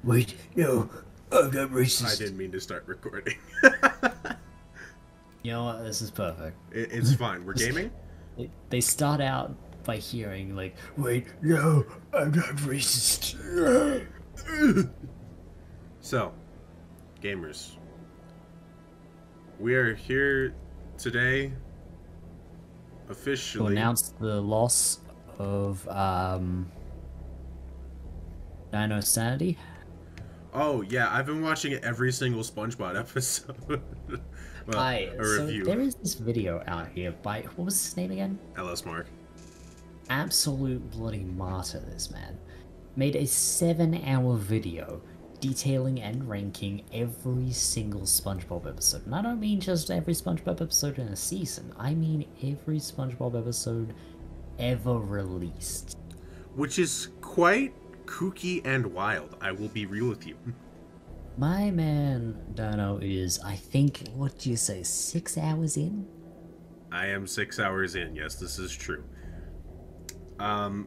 Wait, no, I'm not I racist. didn't mean to start recording. You know what? This is perfect. It's fine. We're gaming? They start out by hearing, like, wait, no, I'm not racist. So, gamers, we are here today To officially. announce the loss of, Dino Sanity. Oh, yeah, I've been watching every single SpongeBob episode. Well, a So review. there is this video out here by, what was his name again? LS Mark. Absolute bloody martyr, this man. Made a 7-hour video detailing and ranking every single SpongeBob episode. And I don't mean just every SpongeBob episode in a season, I mean every SpongeBob episode ever released. Which is quite kooky and wild, I will be real with you. My man Dino is, I think, what do you say, 6 hours in? I am 6 hours in, yes, this is true.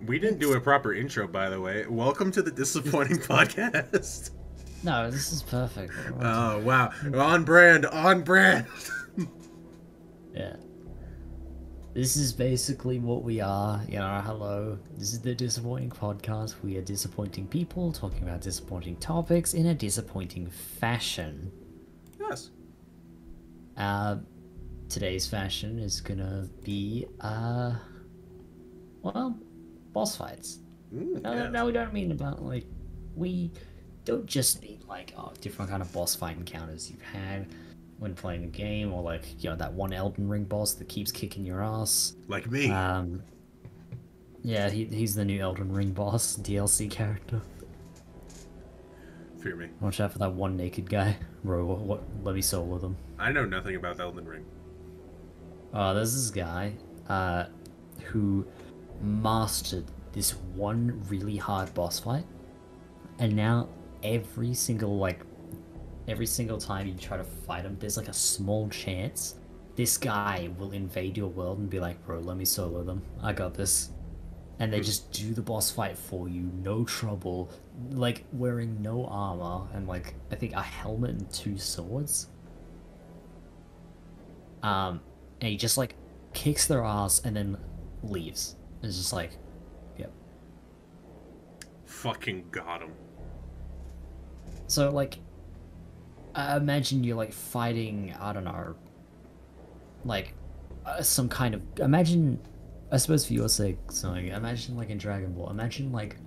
We didn't do a proper intro, by the way. Welcome to the Disappointing Podcast. No, this is perfect. Oh, wow. On brand, on brand. Yeah. This is basically what we are, you know, hello. This is the Disappointing Podcast. We are disappointing people, talking about disappointing topics in a disappointing fashion. Yes. Today's fashion is gonna be, well, boss fights. Yes. No, we don't mean about, like, we don't just mean, like, different kind of boss fight encounters you've had when playing a game, or, like, you know, that one Elden Ring boss that keeps kicking your ass. Like me. Yeah, he's the new Elden Ring boss, DLC character. Fear me. Watch out for that one naked guy. Bro, let me solo them. I know nothing about Elden Ring. There's this guy, who mastered this one really hard boss fight, and now every single time you try to fight him, there's like a small chance this guy will invade your world and be like, bro, let me solo them. I got this. And they just do the boss fight for you, no trouble, like wearing no armor and like I think a helmet and 2 swords. And he just like kicks their ass and then leaves. It's just like, yep. Fucking got him. So like, imagine you're like fighting, I don't know, like some kind of, imagine, I suppose for your sake, something, imagine like in Dragon Ball, imagine like,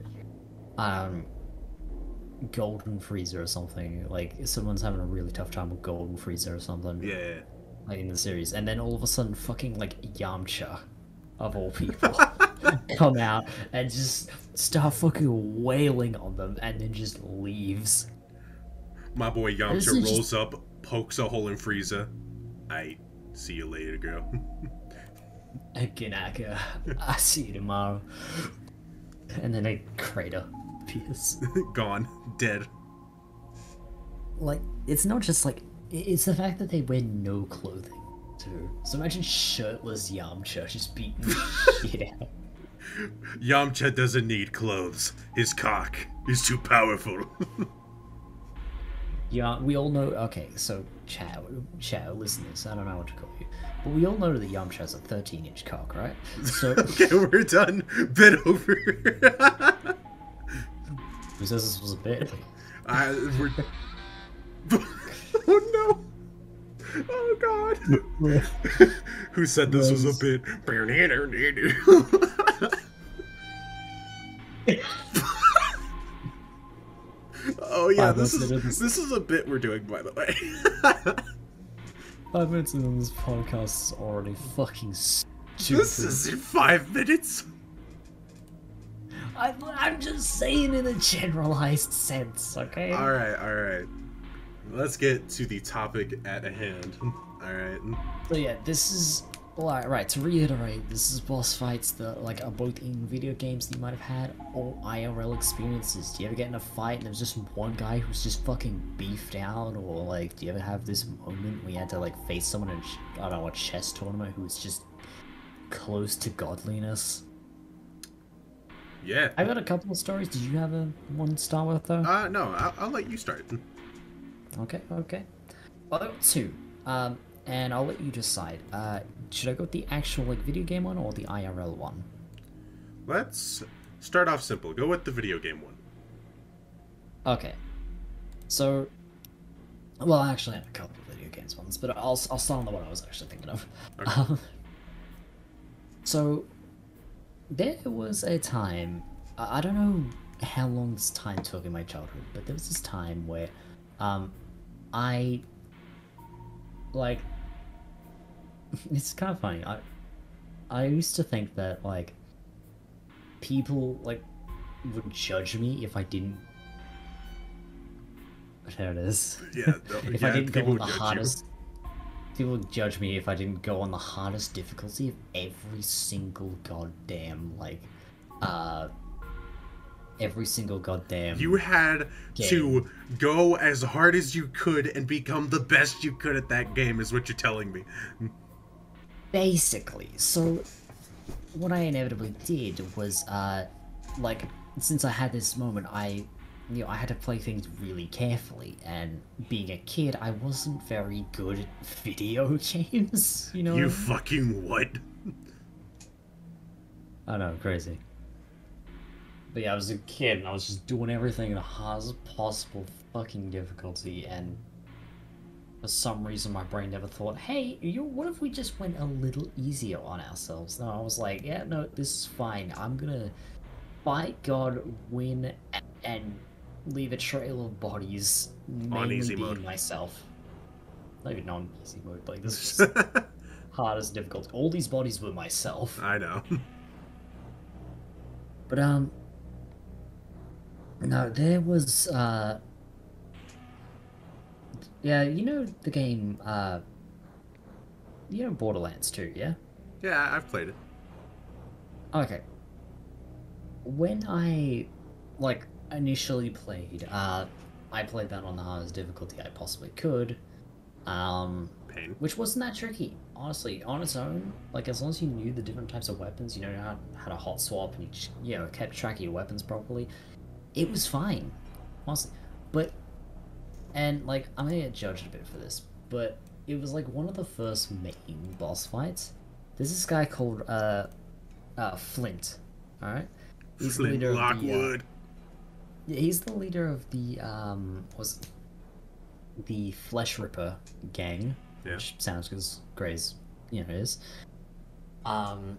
Golden Frieza or something, like someone's having a really tough time with Golden Frieza or something. Yeah. Like in the series, and then all of a sudden fucking like Yamcha, of all people, come out and just start fucking wailing on them and then just leaves. My boy This Yamcha is rolls up, pokes a hole in Frieza. I see you later, girl. Ganaka, I see you tomorrow. And then a crater appears. Gone. Dead. Like, it's not just like, it's the fact that they wear no clothing, too. So imagine shirtless Yamcha just beating the shit out. Yamcha doesn't need clothes. His cock is too powerful. Yeah, we all know, okay, so Chow, listeners, I don't know what to call you, but we all know that Yamcha has a 13-inch cock, right? So, Okay, we're done. Bit over. who says this was a bit? We're... Oh no! Oh god! Who said this was a bit? Oh yeah, this is a bit we're doing, by the way. 5 minutes into this podcast is already fucking stupid. This is in 5 minutes. I'm just saying in a generalized sense, okay? Alright. Let's get to the topic at hand. Alright. So yeah, this is, right, to reiterate, this is boss fights that like are both in video games that you might have had or IRL experiences. Do you ever get in a fight and there's just one guy who's just fucking beefed out, or like do you ever have this moment where you had to like face someone in I don't know, a chess tournament who was just close to godliness? Yeah. I got a couple of stories. Did you have a one to start with though? No, I'll let you start. Okay, okay. I'll go with two. And I'll let you decide. Should I go with the actual like video game one or the IRL one? Let's start off simple. Go with the video game one. Okay. So, well, I actually have a couple of video games ones, but I'll start on the one I was actually thinking of. Okay. So, there was a time, I don't know how long this time took in my childhood, but there was this time where, I, like, it's kind of funny. I used to think that, like, people, like, would judge me if I didn't. There it is. Yeah. If I didn't go on the hardest. People would judge me if I didn't go on the hardest difficulty of every single goddamn, like, every single goddamn. You had to go as hard as you could and become the best you could at that game, is what you're telling me. Basically. So, what I inevitably did was, like, since I had this moment, I had to play things really carefully, and being a kid, I wasn't very good at video games, you know? You fucking what? I know, crazy. But yeah, I was a kid, and I was just doing everything at the hardest possible fucking difficulty, and for some reason my brain never thought, hey, what if we just went a little easier on ourselves? No, I was like, yeah, no, this is fine. I'm gonna fight God, win, and leave a trail of bodies, mainly easy being mode. myself. Not even on easy mode, like, this is just hardest difficulty. All these bodies were myself. I know. But, no, there was, yeah, you know the game, you know Borderlands 2, yeah? Yeah, I've played it. Okay. When I, like, initially played, I played that on the hardest difficulty I possibly could, Pain. which wasn't that tricky, honestly, on its own. Like, as long as you knew the different types of weapons, you know, how to hot swap, and you know, kept track of your weapons properly, it was fine, honestly. But, and, like, I'm gonna get judged a bit for this, but it was, like, one of the first main boss fights. There's this guy called, Flint, alright? He's Flint the leader Lockwood. yeah, he's the leader of the, was the Flesh Ripper gang, Yeah. which sounds as great as, you know, it is. But,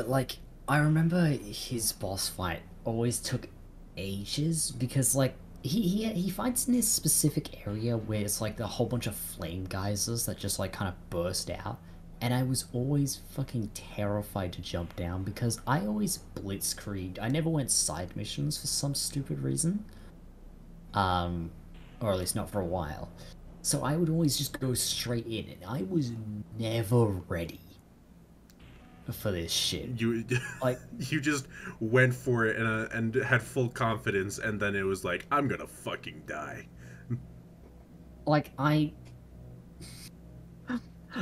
like, I remember his boss fight always took ages, because, like, he fights in this specific area where it's, like, a whole bunch of flame geysers that just, like, kind of burst out. And I was always fucking terrified to jump down, because I always blitzkrieged. I never went side missions for some stupid reason. Or at least not for a while. So I would always just go straight in, and I was never ready for this shit. You Like, you just went for it and had full confidence, and then it was like, I'm gonna fucking die. like,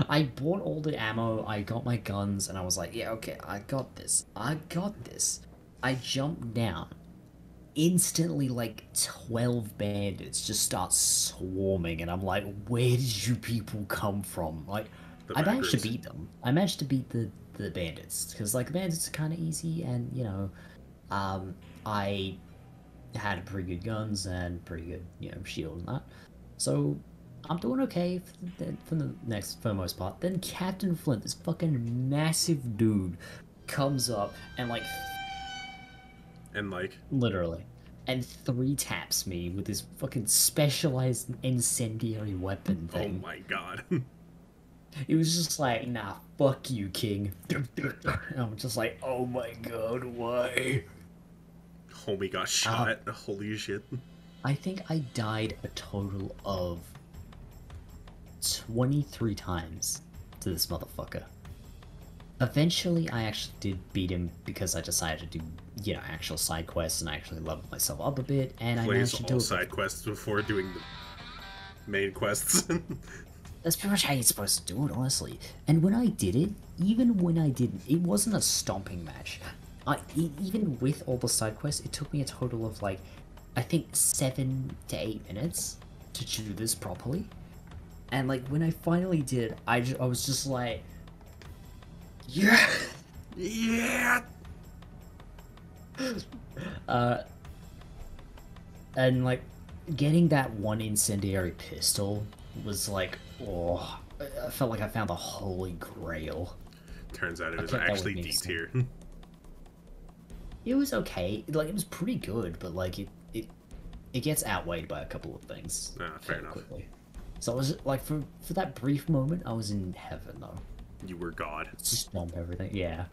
I bought all the ammo, I got my guns, and I was like, yeah, okay, I got this. I got this. I jumped down. Instantly, like, 12 bandits just start swarming, and I'm like, where did you people come from? Like, The I managed to backers. beat them. I managed to beat the bandits, because, like, the bandits are kind of easy, and, you know, I had pretty good guns and pretty good, you know, shield and that. So, I'm doing okay for the most part. Then Captain Flint, this fucking massive dude, comes up and, like, And like, literally, and 3-taps me with this fucking specialized incendiary weapon oh thing. my god. It was just like, nah, fuck you, King. And I'm just like, oh my god, why? Homie got shot. Holy shit. I think I died a total of 23 times to this motherfucker. Eventually, I actually did beat him because I decided to do, you know, actual side quests, and I actually leveled myself up a bit, and I managed Plays to do all it. side quests before doing the main quests. That's pretty much how you're supposed to do it, honestly. And when I did it, even when I didn't, it wasn't a stomping match. Even with all the side quests, it took me a total of like, I think 7 to 8 minutes to do this properly. And like when I finally did, I was just like, yeah, Yeah. and like getting that one incendiary pistol was like, oh, I felt like I found the holy grail. Turns out it I was kept that with actually me D so- tier. It was okay, like it was pretty good, but like it gets outweighed by a couple of things. Fair enough. Quickly. So I was like, for that brief moment, I was in heaven though. You were God. Just stomp everything. Yeah.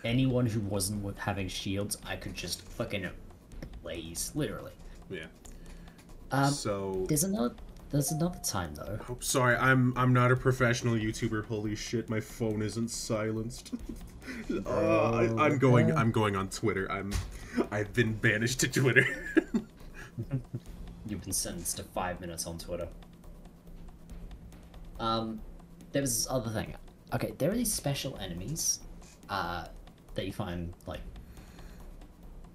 Anyone who wasn't having shields, I could just fucking blaze, literally. Yeah. So There's another time though. oh, sorry, I'm not a professional YouTuber. Holy shit, my phone isn't silenced. I'm going on Twitter. I've been banished to Twitter. You've been sentenced to 5 minutes on Twitter. There was this other thing. Okay, there are these special enemies, that you find like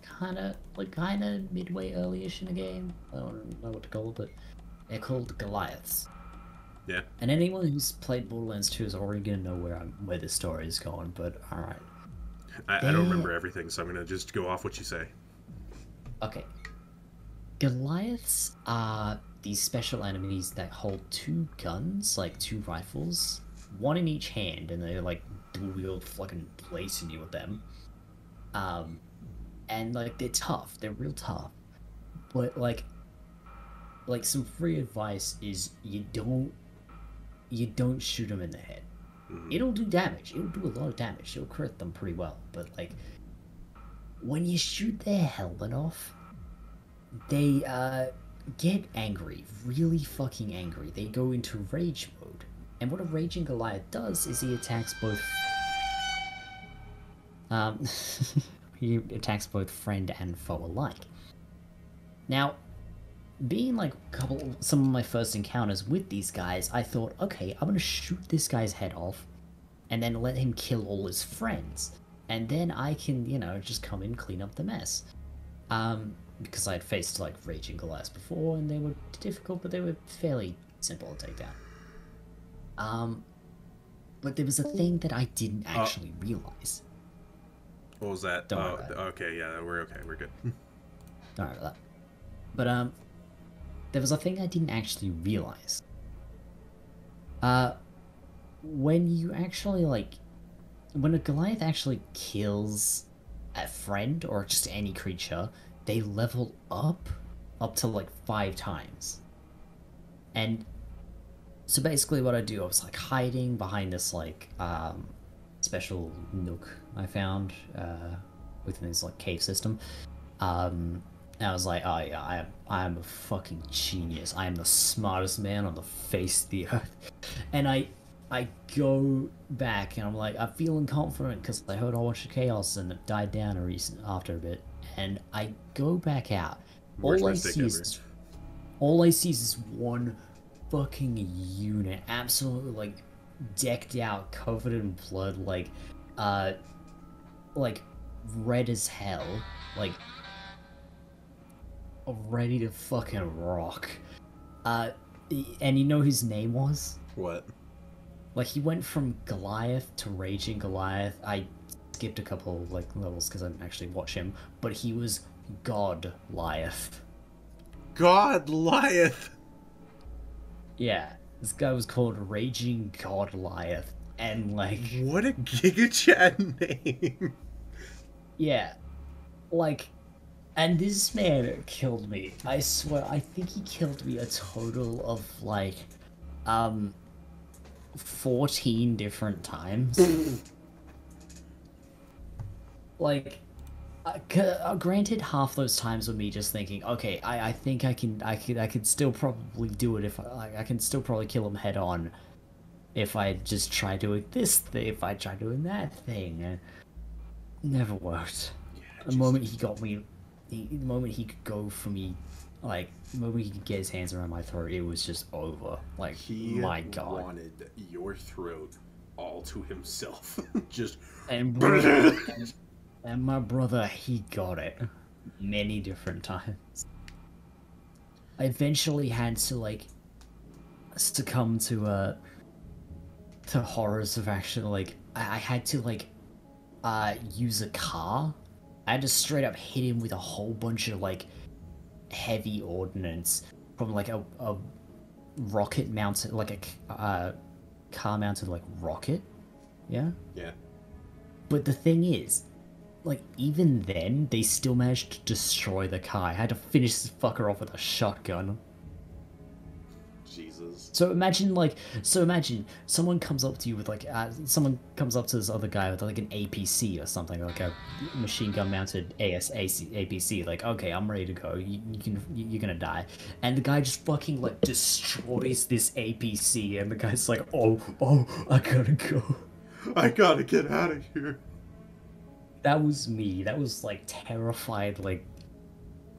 kind of midway early-ish in the game. I don't know what to call it, but they're called Goliaths. Yeah. And anyone who's played Borderlands 2 is already gonna know where the story is going. But all right. I don't remember everything, so I'm gonna just go off what you say. Okay. Goliaths are these special enemies that hold 2 guns, like 2 rifles, one in each hand, and they're like dual-wield fucking blasting you with them. And like they're tough, they're real tough. But like some free advice is you don't shoot them in the head. It'll do damage. It'll do a lot of damage. It'll crit them pretty well. But like when you shoot their helmet off, they get angry, really fucking angry. They go into rage mode. And what a raging Goliath does is he attacks both he attacks both friend and foe alike. Now, being like some of my first encounters with these guys, I thought, okay, I'm gonna shoot this guy's head off and then let him kill all his friends. And then I can, just come in, clean up the mess. Because I had faced like raging Goliaths before, and they were difficult, but they were fairly simple to take down. But there was a thing that I didn't actually realize. What was that? Don't worry about it. Okay, yeah, we're okay, we're good. Don't worry about that. But there was a thing I didn't actually realize. When you actually when a Goliath actually kills a friend or just any creature, they level up to like 5 times. And so basically what I do, I was like hiding behind this special nook I found within this like cave system. And I was like, oh yeah, I am a fucking genius. I am the smartest man on the face of the earth. And I go back and I'm like, I'm feeling confident because I heard a whole bunch of chaos and it died down after a bit. And I go back out. All I see is one fucking unit, absolutely like decked out, covered in blood, like red as hell, like ready to fucking rock. And you know his name was? What? Like, he went from Goliath to Raging Goliath. I skipped a couple of levels because I didn't actually watch him, but he was God Lieth. God Lieth. Yeah, this guy was called Raging God Lieth, and what a Giga Chat name. Yeah, and this man killed me. I swear, I think he killed me a total of 14 different times. Granted, half those times were me just thinking, okay, I think I can still probably do it if I can still probably kill him head on if I just try doing this thing, if I try doing that thing. It never worked. The moment he got me, the moment he could go for me, the moment he could get his hands around my throat, it was just over. My God. He wanted your throat all to himself. Just... And And my brother, he got it many different times. I eventually had to like succumb to horrors of actually like I had to like use a car. I had to straight up hit him with a whole bunch of like heavy ordnance from like a rocket mounted like a car mounted like rocket. Yeah. Yeah. But the thing is, like even then, they still managed to destroy the car. I had to finish this fucker off with a shotgun. Jesus. So imagine someone comes up to you with like, someone comes up to this other guy with like an APC or something, like a machine gun mounted APC. Like, okay, I'm ready to go. You're gonna die, and the guy just fucking like destroys this APC, and the guy's like, oh, I gotta go. I gotta get out of here. That was me. That was like terrified, like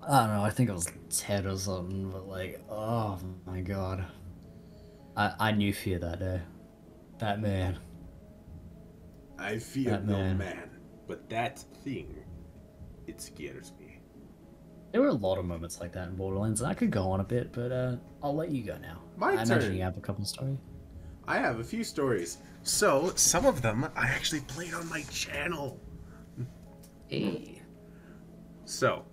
I don't know, I think I was 10 or something, but like, oh my god. I knew fear that day. That man. I fear That no man. man, but that thing, it scares me. There were a lot of moments like that in Borderlands, and I could go on a bit, but I'll let you go now. My I imagine turn. you have a couple of stories. I have a few stories. So, some of them I actually played on my channel. Hey. So,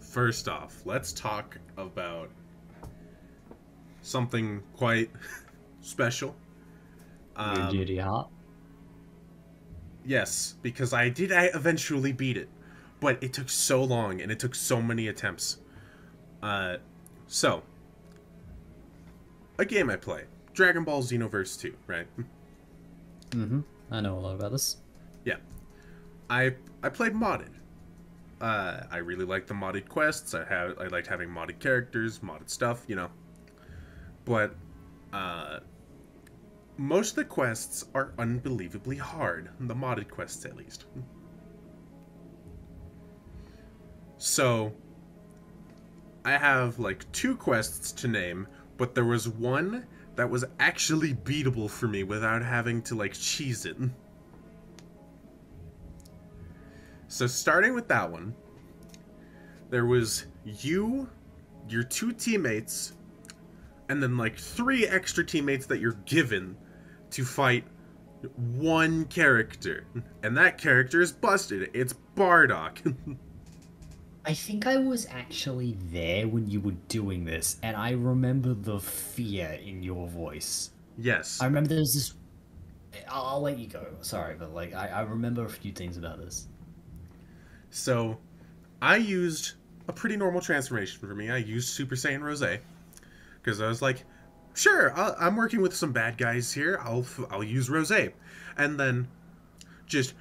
first off, let's talk about something quite special. Your duty heart. Yes, because I eventually beat it, but it took so long and it took so many attempts. So, a game I play, Dragon Ball Xenoverse 2, right? Mm-hmm. I know a lot about this. Yeah. I played modded. I really like the modded quests. I liked having modded characters, modded stuff, you know. But most of the quests are unbelievably hard. The modded quests, at least. So I have like 2 quests to name, but there was one that was actually beatable for me without having to like cheese it. So starting with that one, there was you, your 2 teammates, and then like 3 extra teammates that you're given to fight one character. And that character is busted. It's Bardock. I think I was actually there when you were doing this, and I remember the fear in your voice. Yes. I remember there was this... I'll let you go, sorry, but like, I remember a few things about this. So, I used a pretty normal transformation for me. I used Super Saiyan Rose. Because I was like, sure, I'm working with some bad guys here. I'll use Rose. And then, just...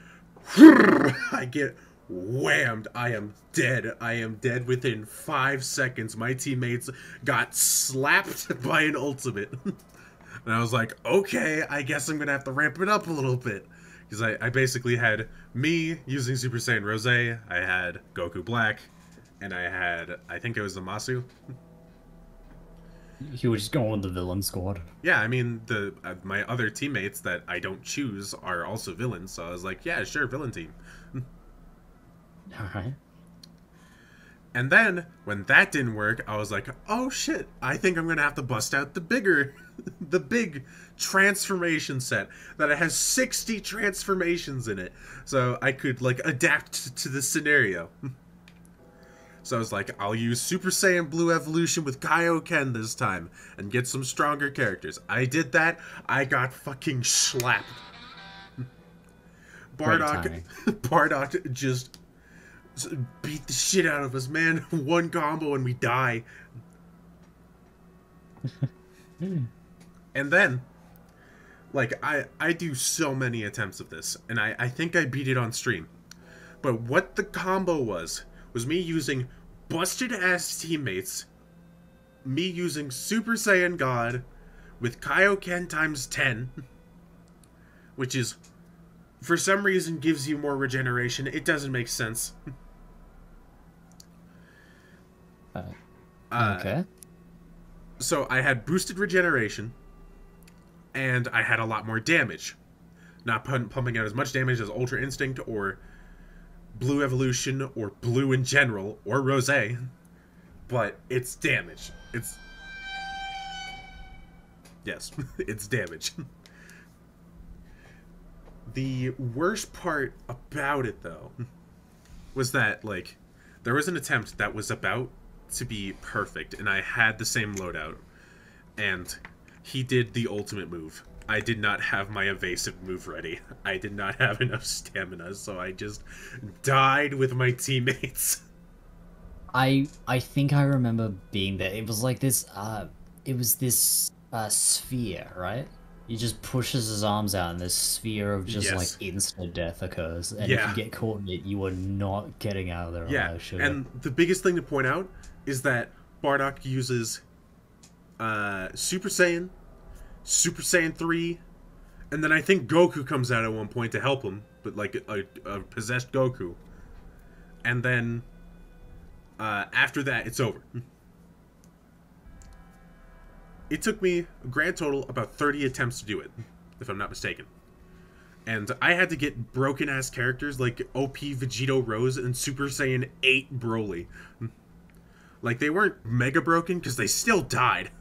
I get whammed. I am dead. I am dead within 5 seconds. My teammates got slapped by an ultimate. And I was like, okay, I guess I'm going to have to ramp it up a little bit. Because I basically had me using Super Saiyan Rose, I had Goku Black, and I had, I think it was the Masu. You were just going with the villain squad. Yeah, I mean, my other teammates that I don't choose are also villains, so I was like, yeah, sure, villain team. Alright. And then, when that didn't work, I was like, oh shit, I think I'm gonna have to bust out the big transformation set that has 60 transformations in it, so I could, like, adapt to the scenario. So I was like, I'll use Super Saiyan Blue Evolution with Kaioken this time, and get some stronger characters. I did that, I got fucking slapped. Bardock just beat the shit out of us, man. One combo and we die. And then, like, I do so many attempts of this, and I think I beat it on stream. But what the combo was me using busted-ass teammates, me using Super Saiyan God with Kaioken times 10, which is, for some reason, gives you more regeneration. It doesn't make sense. Okay. So I had boosted regeneration, and I had a lot more damage. Not pumping out as much damage as Ultra Instinct or blue evolution or blue in general or rose, but it's damage. It's yes, it's damage. The worst part about it though was that like there was an attempt that was about to be perfect and I had the same loadout and he did the ultimate move. I did not have my evasive move ready. I did not have enough stamina, so I just died with my teammates. I think I remember being there. It was like this sphere, right? He just pushes his arms out and this sphere of just like Yes. instant death occurs. And if Yeah. you get caught in it, you are not getting out of there Yeah, alive, sugar. and the biggest thing to point out is that Bardock uses Super Saiyan, Super Saiyan 3, and then I think Goku comes out at one point to help him, but like a possessed Goku. And then after that, it's over. It took me a grand total about 30 attempts to do it, if I'm not mistaken. And I had to get broken-ass characters like OP Vegito Rose and Super Saiyan 8 Broly. Like, they weren't mega broken, because they still died.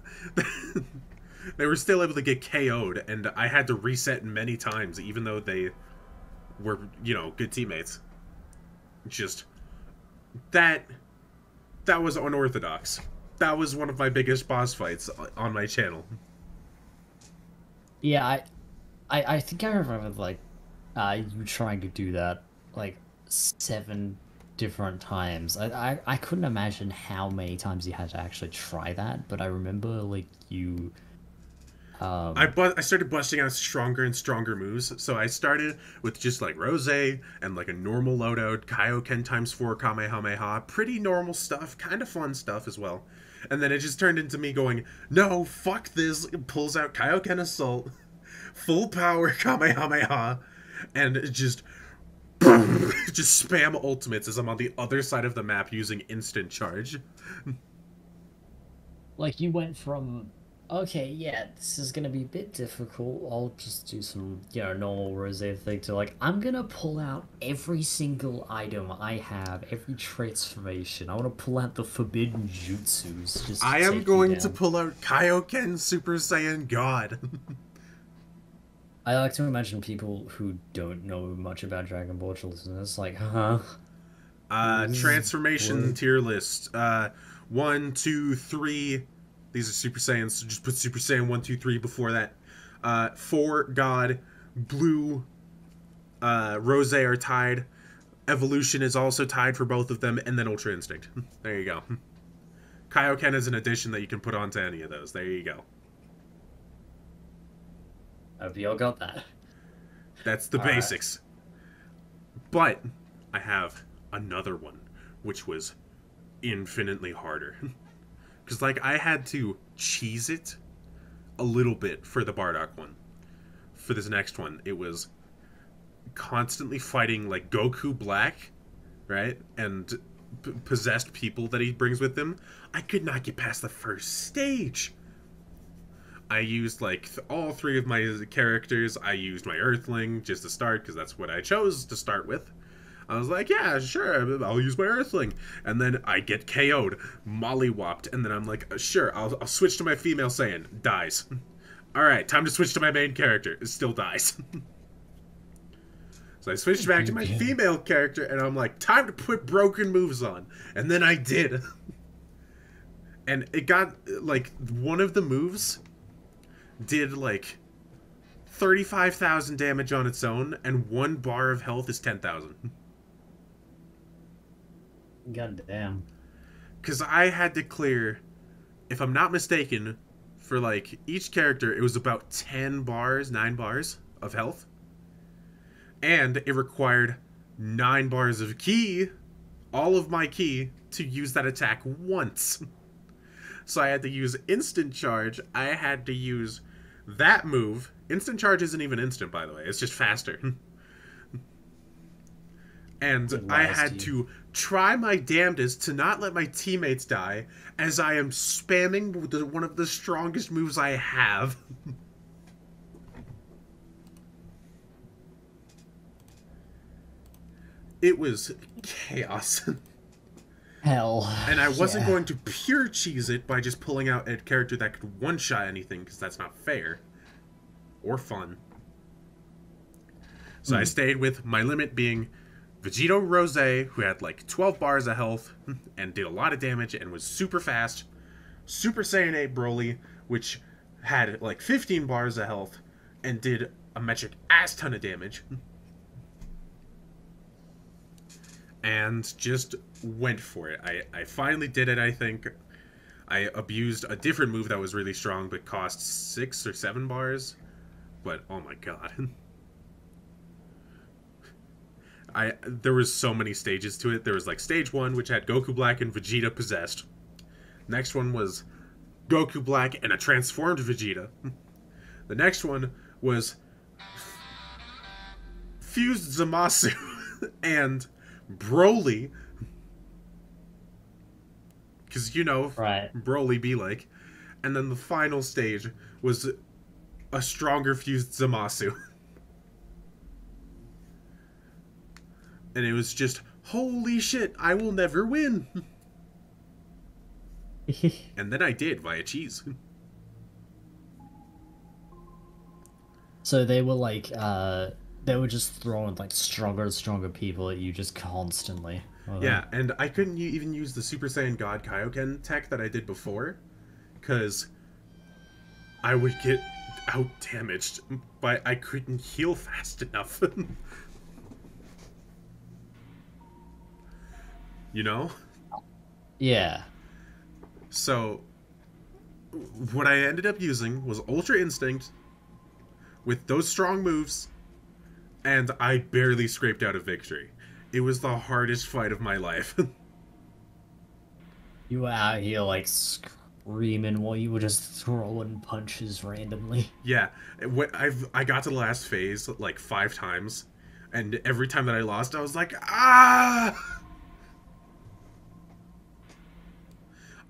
They were still able to get KO'd, and I had to reset many times, even though they were, you know, good teammates. Just, that was unorthodox. That was one of my biggest boss fights on my channel. Yeah, I think I remember like you trying to do that like 7 different times. I couldn't imagine how many times you had to actually try that, but I remember like you I started busting out stronger and stronger moves. So I started with just like Rose and like a normal loadout, Kaioken times 4 Kamehameha, pretty normal stuff, kind of fun stuff as well. And then it just turned into me going, no, fuck this. It pulls out Kaioken Assault, full power Kamehameha, and it just spam ultimates as I'm on the other side of the map using instant charge. like you went from okay, yeah, this is gonna be a bit difficult. I'll just do some, normal rose thing to like, I'm gonna pull out every single item I have, every transformation. I want to pull out the forbidden jutsus just to I am take going you to down. pull out Kaioken Super Saiyan God. I like to imagine people who don't know much about Dragon Ball to listen to this, like, huh? This is Transformation boring. tier list. 1, 2, 3. These are Super Saiyans, so just put Super Saiyan 1, 2, 3 before that. 4, God. Blue, Rose are tied. Evolution is also tied for both of them, and then Ultra Instinct. There you go. Kaioken is an addition that you can put onto any of those. There you go. Hope you all got that. That's the All right. basics. But I have another one, which was infinitely harder. Because, like, I had to cheese it a little bit for the Bardock one. For this next one, it was constantly fighting, like, Goku Black, right? And possessed people that he brings with him. I could not get past the first stage. I used, like, all 3 of my characters. I used my Earthling just to start, because that's what I chose to start with. I was like, yeah, sure, I'll use my Earthling. And then I get KO'd, mollywopped, and then I'm like, sure, I'll switch to my female Saiyan. Dies. Alright, time to switch to my main character. It still dies. So I switched back to my female character, and I'm like, time to put broken moves on. And then I did. And it got, like, one of the moves did, like, 35,000 damage on its own, and 1 bar of health is 10,000. God damn. Because I had to clear, if I'm not mistaken, for like each character, it was about 10 bars, 9 bars of health. And it required 9 bars of ki, all of my ki, to use that attack once. So I had to use instant charge. I had to use that move. Instant charge isn't even instant, by the way. It's just faster. And It I lies to had you. to try my damnedest to not let my teammates die as I am spamming one of the strongest moves I have. It was chaos. Hell. And I wasn't Yeah. going to pure cheese it by just pulling out a character that could one-shot anything, because that's not fair. Or fun. So I stayed with my limit being Vegito Rose, who had like 12 bars of health and did a lot of damage and was super fast. Super Saiyan 8 Broly, which had like 15 bars of health and did a metric ass ton of damage. And just went for it. I finally did it, I think. I abused a different move that was really strong but cost 6 or 7 bars. But oh my god. There was so many stages to it. There was like stage 1, which had Goku Black and Vegeta possessed. Next one was Goku Black and a transformed Vegeta. The next one was fused Zamasu and Broly. Because, you know, Right. Broly be like. And then the final stage was a stronger fused Zamasu. And it was just, holy shit, I will never win. And then I did via cheese. So they were like, they were just throwing like stronger and stronger people at you just constantly. Yeah, and I couldn't even use the Super Saiyan God Kaioken tech that I did before, because I would get out damaged, but I couldn't heal fast enough. You know? Yeah. So, what I ended up using was Ultra Instinct with those strong moves, and I barely scraped out a victory. It was the hardest fight of my life. You were out here like screaming while you were just throwing punches randomly. Yeah, I got to the last phase like 5 times, and every time that I lost, I was like, ah!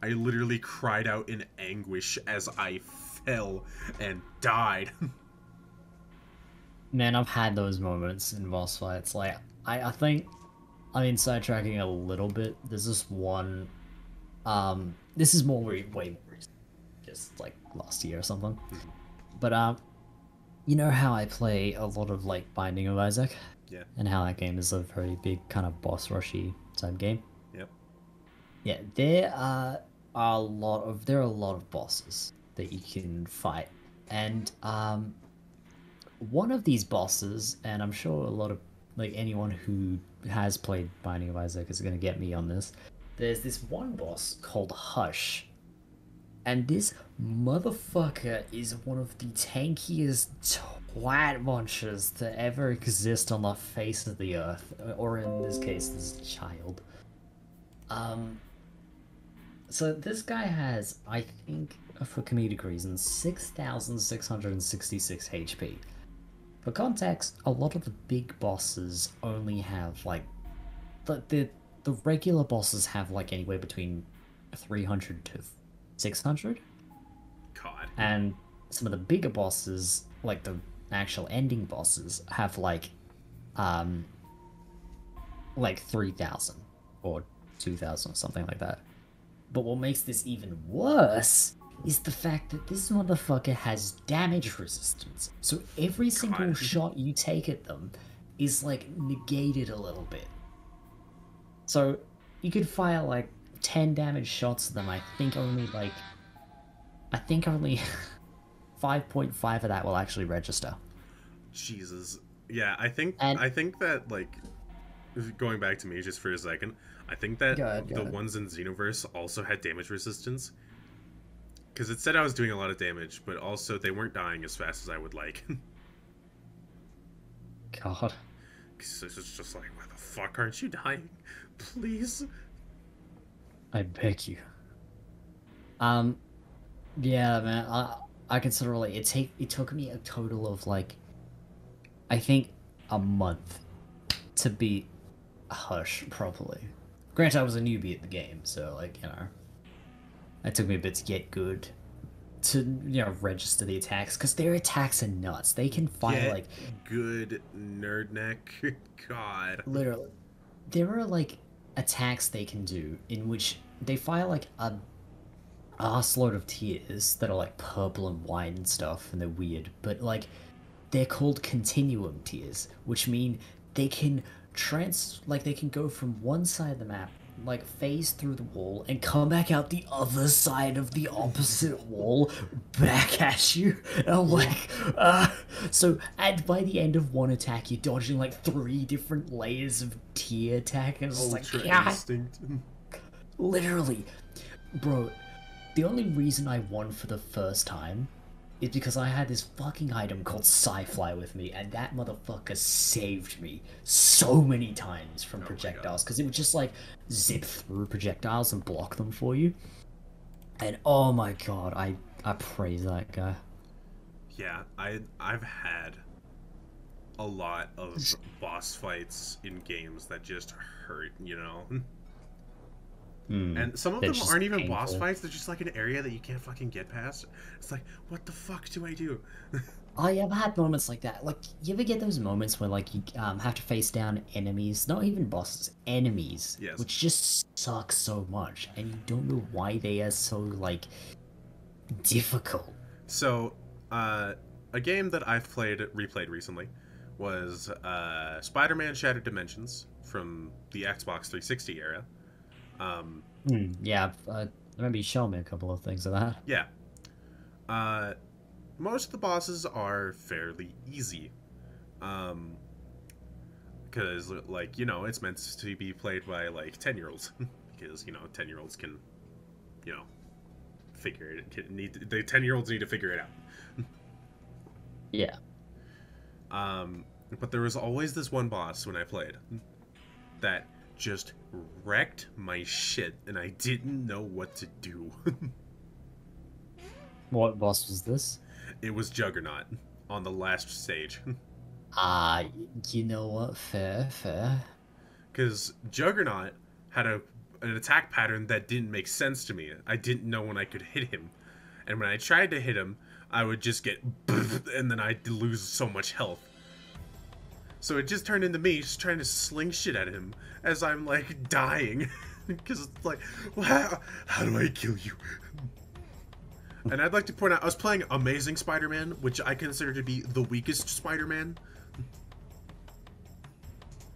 I literally cried out in anguish as I fell and died. Man, I've had those moments in boss fights. Like, I think, I mean, sidetracking a little bit. There's this one, this is way more recent, just like last year or something. But you know how I play a lot of like Binding of Isaac, Yeah. and how that game is a very big kind of boss rushy type game. Yep. Yeah, there are a lot of bosses that you can fight, and one of these bosses, and I'm sure a lot of like anyone who has played Binding of Isaac is gonna get me on this. There's this one boss called Hush, and this motherfucker is one of the tankiest twat monsters to ever exist on the face of the earth, or in this case, this child. So this guy has, I think, for comedic reasons, 6,666 HP. For context, a lot of the big bosses only have like the regular bosses have like anywhere between 300 to 600, God. and some of the bigger bosses, like the actual ending bosses, have like 3,000 or 2,000 or something like that. But what makes this even worse is the fact that this motherfucker has damage resistance. So every single shot you take at them is like negated a little bit. So you could fire like 10 damage shots at them. I think only 5.5 of that will actually register. Jesus. Yeah, I think And that like going back to me just for a second, I think that go the ahead. ones in Xenoverse also had damage resistance. Because it said I was doing a lot of damage, but also they weren't dying as fast as I would like. God. Because it's just like, why the fuck aren't you dying? Please? I beg you. Yeah, man. I can sort of relate. It took me a total of like, I think, a month to beat Hush properly. Granted, I was a newbie at the game, so like, you know, it took me a bit to get good to, you know, register the attacks, because their attacks are nuts. They can fire Get like good nerd neck. God. literally. there are like attacks they can do in which they fire like a arseload of tears that are like purple and white and stuff, and they're weird, but like they're called continuum tears, which mean they can they can go from one side of the map, like phase through the wall and come back out the other side of the opposite wall back at you. And I'm like, so and by the end of one attack you're dodging like three different layers of tear attack, and it's just like, Ultra God, instinct. literally, bro. The only reason I won for the first time is because I had this fucking item called Sci-Fly with me, and that motherfucker saved me so many times from projectiles, because it would just like zip through projectiles and block them for you. And oh my god, I praise that guy. Yeah, I've had a lot of boss fights in games that just hurt, you know? And some of them That's aren't just even boss painful. fights, they're just like an area that you can't fucking get past. It's like, what the fuck do I do? I ever had moments like that. Like, you ever get those moments where, like, you have to face down enemies, not even bosses, enemies, Yes. which just suck so much, and you don't know why they are so, like, difficult. So, a game that I've replayed recently was Spider-Man Shattered Dimensions from the Xbox 360 era. Yeah, I remember you showing me a couple of things of that. Yeah. Uh, Most of the bosses are fairly easy. Because, like, you know, it's meant to be played by, like, 10-year-olds. Because, you know, 10-year-olds can, you know, figure it. The 10-year-olds need to figure it out. Yeah. But there was always this one boss when I played that just wrecked my shit, and I didn't know what to do. What boss was this? It was Juggernaut on the last stage. Ah, you know what? Fair, fair. Because Juggernaut had an attack pattern that didn't make sense to me. I didn't know when I could hit him. And when I tried to hit him, I would just get and then I'd lose so much health. So it just turned into me just trying to sling shit at him as I'm like dying. Because it's like, wow, how do I kill you? And I'd like to point out, I was playing Amazing Spider-Man, which I consider to be the weakest Spider-Man.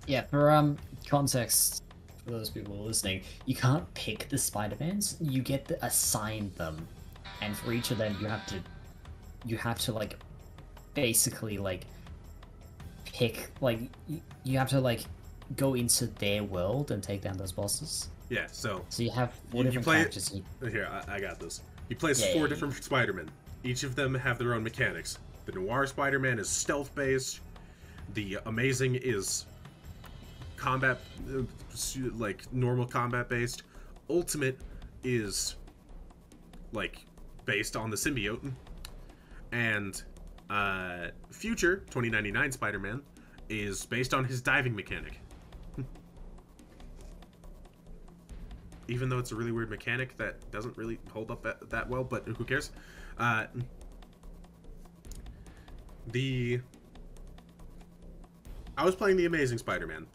Yeah, for context, for those people listening, you can't pick the Spider-Mans. You get assigned them, and for each of them, you have to like, basically like, pick like you have to like go into their world and take down those bosses. Yeah, so you have four you different play characters. Here, I got this. He plays Yeah, four yeah, different Spider-Men. Each of them have their own mechanics. The Noir Spider-Man is stealth-based. The Amazing is combat, like normal combat-based. Ultimate is like based on the symbiote. And Future 2099 Spider-Man is based on his diving mechanic. Even though it's a really weird mechanic that doesn't really hold up that well, but who cares? I was playing the Amazing Spider-Man,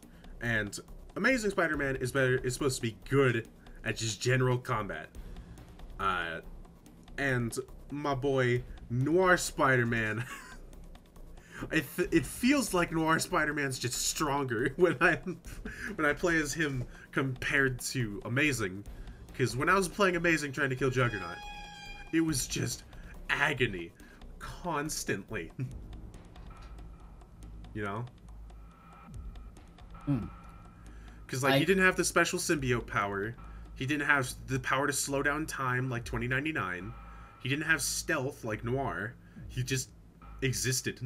and Amazing Spider-Man is supposed to be good at just general combat. And my boy Noir Spider-Man, it feels like Noir Spider-Man's just stronger when I play as him compared to Amazing, because when I was playing Amazing trying to kill Juggernaut, it was just agony constantly. You know? Because like he didn't have the special symbiote power, he didn't have the power to slow down time like 2099, he didn't have stealth like Noir, he just existed.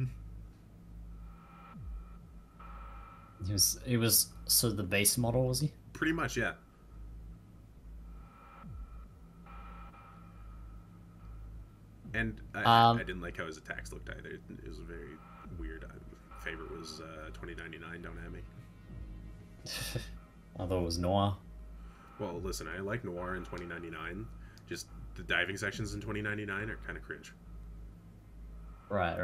He was so the base model, was he? Pretty much, yeah. And I didn't like how his attacks looked either. It was very weird. Favorite was 2099, don't at me. I thought it was Noir. Well, listen, I like Noir in 2099. Just the diving sections in 2099 are kind of cringe. Right.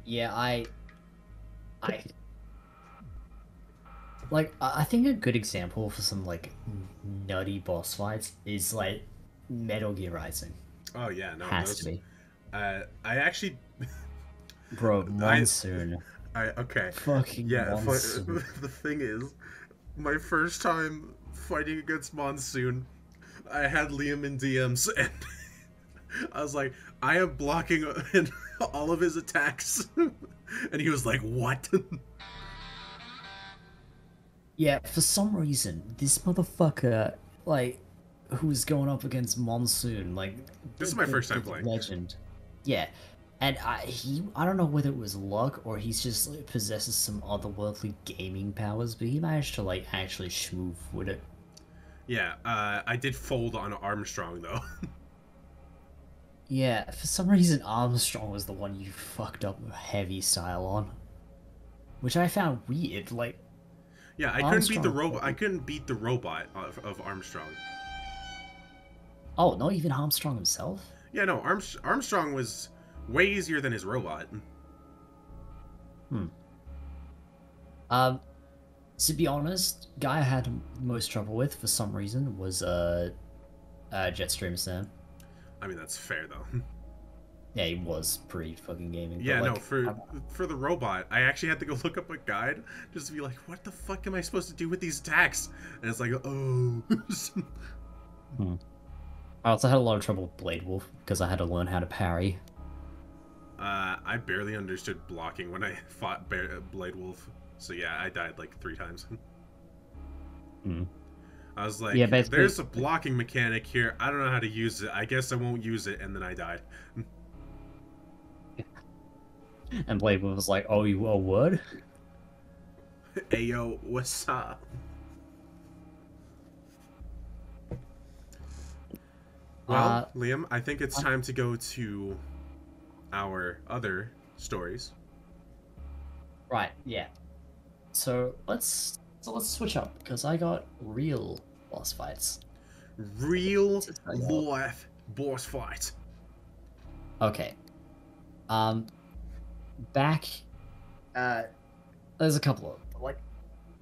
Yeah, Like, I think a good example for some like nutty boss fights is like Metal Gear Rising. Oh yeah, no, Has to those. be, I actually, bro. I, Monsoon, okay, fucking yeah. Monsoon. The thing is, my first time fighting against Monsoon, I had Liam in DMs, and I was like, I am blocking all of his attacks, and he was like, "What?" Yeah, for some reason, this motherfucker, like, who's going up against Monsoon, like, This the, is my the, first time the playing. legend. Yeah. And I don't know whether it was luck or he's just like, possesses some otherworldly gaming powers, but he managed to like actually schmoof with it. Yeah, I did fold on Armstrong though. Yeah, for some reason Armstrong was the one you fucked up heavy style on, which I found weird. Like Yeah, I couldn't beat the Armstrong, robot. I couldn't beat the robot of Armstrong. oh, not even Armstrong himself. Yeah, no, Armstrong was way easier than his robot. Hmm. Um, to be honest, guy I had most trouble with for some reason was Jetstream Sam. I mean, that's fair though. Yeah, he was pretty fucking gaming, but Yeah, no, like, for the robot, I actually had to go look up a guide just to be like, what the fuck am I supposed to do with these attacks? And it's like, oh. hmm. I also had a lot of trouble with Blade Wolf because I had to learn how to parry. I barely understood blocking when I fought Blade Wolf. So yeah, I died like 3 times. Hmm. I was like, Yeah, basically, there's a blocking mechanic here. I don't know how to use it. I guess I won't use it, and then I died. and Blade Wolf was like, "Oh, you a word?" Ayo, what's up? Well, Uh, Liam, I think it's time to go to our other stories. right, yeah. So let's switch up because I got real boss fights Real to tell you about. life boss fight. Okay. Um, back. Uh, there's a couple of like.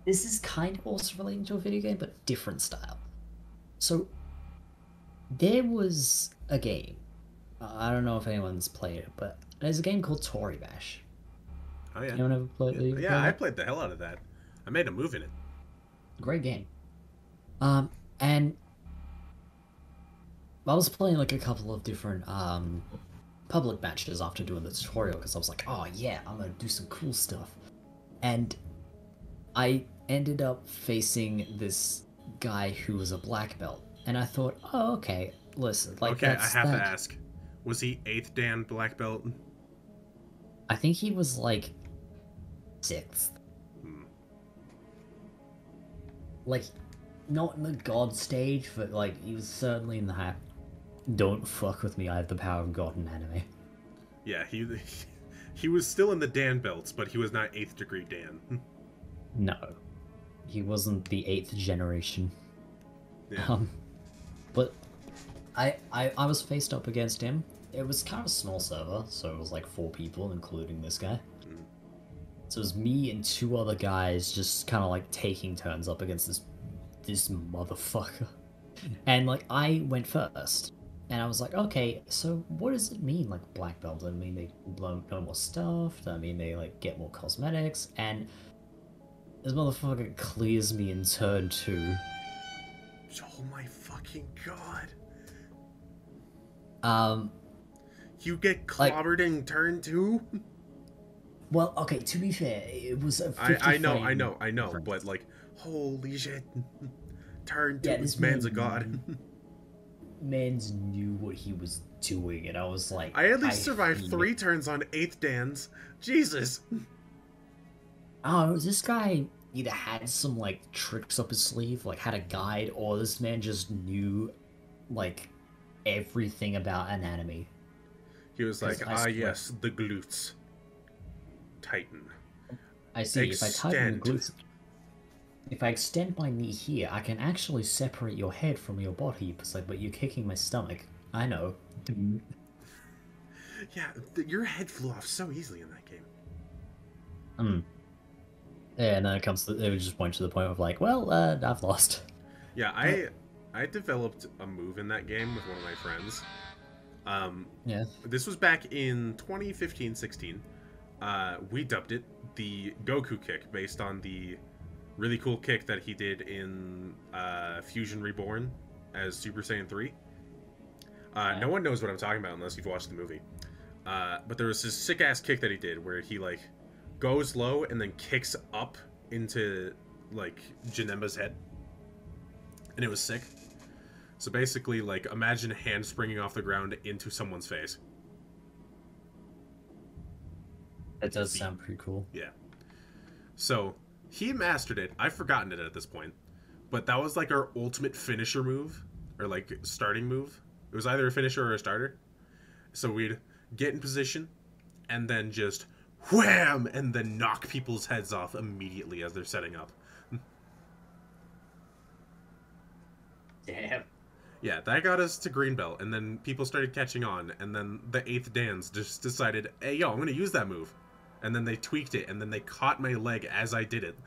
This is kind of also relating to a video game, but different style. So there was a game. I don't know if anyone's played it, but there's a game called Tory Bash. Oh yeah, Anyone ever played, yeah. played I that? played the hell out of that. I made a move in it. Great game. And I was playing like a couple of different public matches after doing the tutorial because I was like, oh yeah, I'm gonna do some cool stuff. And I ended up facing this guy who was a black belt, and I thought, oh okay, listen, like Okay, I that's have to that. ask. Was he 8th Dan black belt? I think he was like sixth, Hmm. like not in the god stage, but like he was certainly in the don't fuck with me, I have the power of God in anime. Yeah, he was still in the Dan belts, but he was not 8th degree Dan. No, he wasn't the eighth generation. Yeah. But I was faced up against him. It was kind of a small server, so it was like 4 people, including this guy. Mm. So it was me and 2 other guys just kind of like taking turns up against this motherfucker. And like I went first, and I was like, okay, so what does it mean like black belt? Does it mean they learn know more stuff? Does that mean they like get more cosmetics? And this motherfucker clears me in turn 2. Oh my fucking god. Um, You get like, clobbered in turn 2? well, okay, to be fair, it was a 50 I know, frame I know, difference. but like, holy shit. Turn 2, Yeah, this this man's a god. man's knew what he was doing, and I was like, I at least survived hate 3 it. turns on 8th Dan's. Jesus. Oh, this guy either had some like tricks up his sleeve, like had a guide, or this man just knew like everything about anatomy. He was 'Cause like, I ah swear, yes, the glutes. Tighten. I see. If I tighten the Extend. glutes, if I extend my knee here, I can actually separate your head from your body. It's like, but you're kicking my stomach. I know. Yeah, your head flew off so easily in that game. Hmm. Yeah, and then it would just point to the point of like, well, I've lost. Yeah, But I developed a move in that game with one of my friends. Um, yeah, this was back in 2015-16. We dubbed it the Goku kick based on the really cool kick that he did in Fusion Reborn as Super Saiyan 3. yeah. No one knows what I'm talking about unless you've watched the movie. But there was this sick ass kick that he did where he like goes low and then kicks up into like Janemba's head, and it was sick. So basically, like imagine a hand springing off the ground into someone's face. That does sound pretty cool. Yeah. So he mastered it. I've forgotten it at this point, but that was like our ultimate finisher move, or like starting move. It was either a finisher or a starter. So we'd get in position, and then just wham, and then knock people's heads off immediately as they're setting up. Damn. Yeah, that got us to green belt, and then people started catching on, and then the 8th Dans just decided, hey, yo, I'm going to use that move. And then they tweaked it, and then they caught my leg as I did it.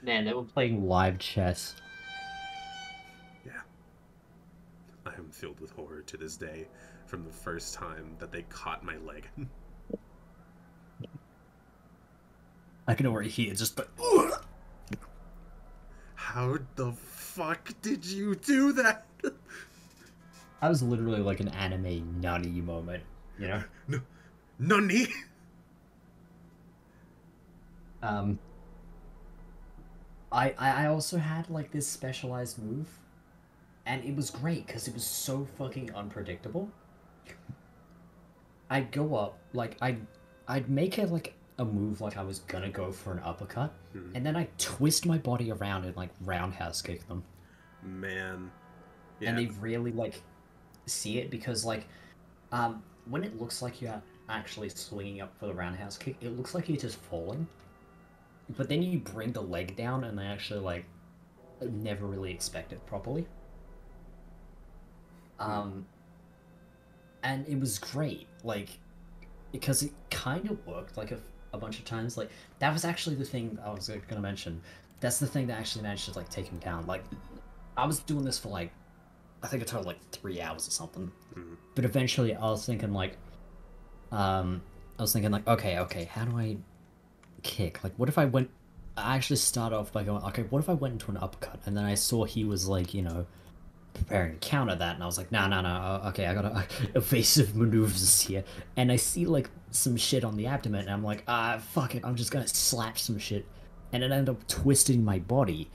Man, they were playing live chess. Yeah. I am filled with horror to this day from the first time that they caught my leg. I can already hear just the. How the fuck did you do that? I was literally like an anime nutty moment, you know? No, Nani? Um, I also had like this specialized move, and it was great because it was so fucking unpredictable. I'd go up, like I'd make it like a move like I was gonna go for an uppercut, and then I twist my body around and like roundhouse kick them. Man. Yeah. And they really like see it because like when it looks like you're actually swinging up for the roundhouse kick, it looks like you're just falling. But then you bring the leg down and they actually like never really expect it properly. And it was great, like because it kind of worked like a bunch of times. Like that was actually the thing I was gonna mention. That's the thing that actually managed to like take him down. Like I was doing this for like I think a total like 3 hours or something. But eventually I was thinking like okay, how do I kick? Like what if I actually start off by going, okay, what if I went into an uppercut? And then I saw he was like, you know, preparing to counter that, and I was like, no, okay, I gotta evasive maneuvers here. And I see like some shit on the abdomen, and I'm like, fuck it, I'm just gonna slap some shit. And it ended up twisting my body.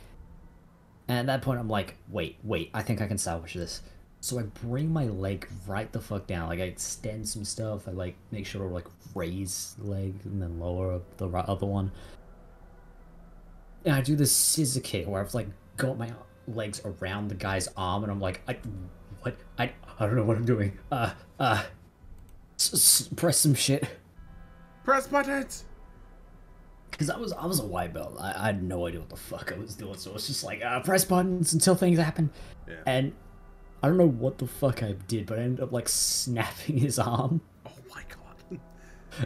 And at that point, I'm like, wait, I think I can salvage this. So I bring my leg right the fuck down. Like I extend some stuff. I like make sure to like raise the leg and then lower the other one. And I do this scissor kick where I've like got my legs around the guy's arm, and I'm like, I don't know what I'm doing. Press some shit. Press buttons! Because I was a white belt. I had no idea what the fuck I was doing, so it's just like, press buttons until things happen. Yeah. And I don't know what the fuck I did, but I ended up like snapping his arm. Oh my god.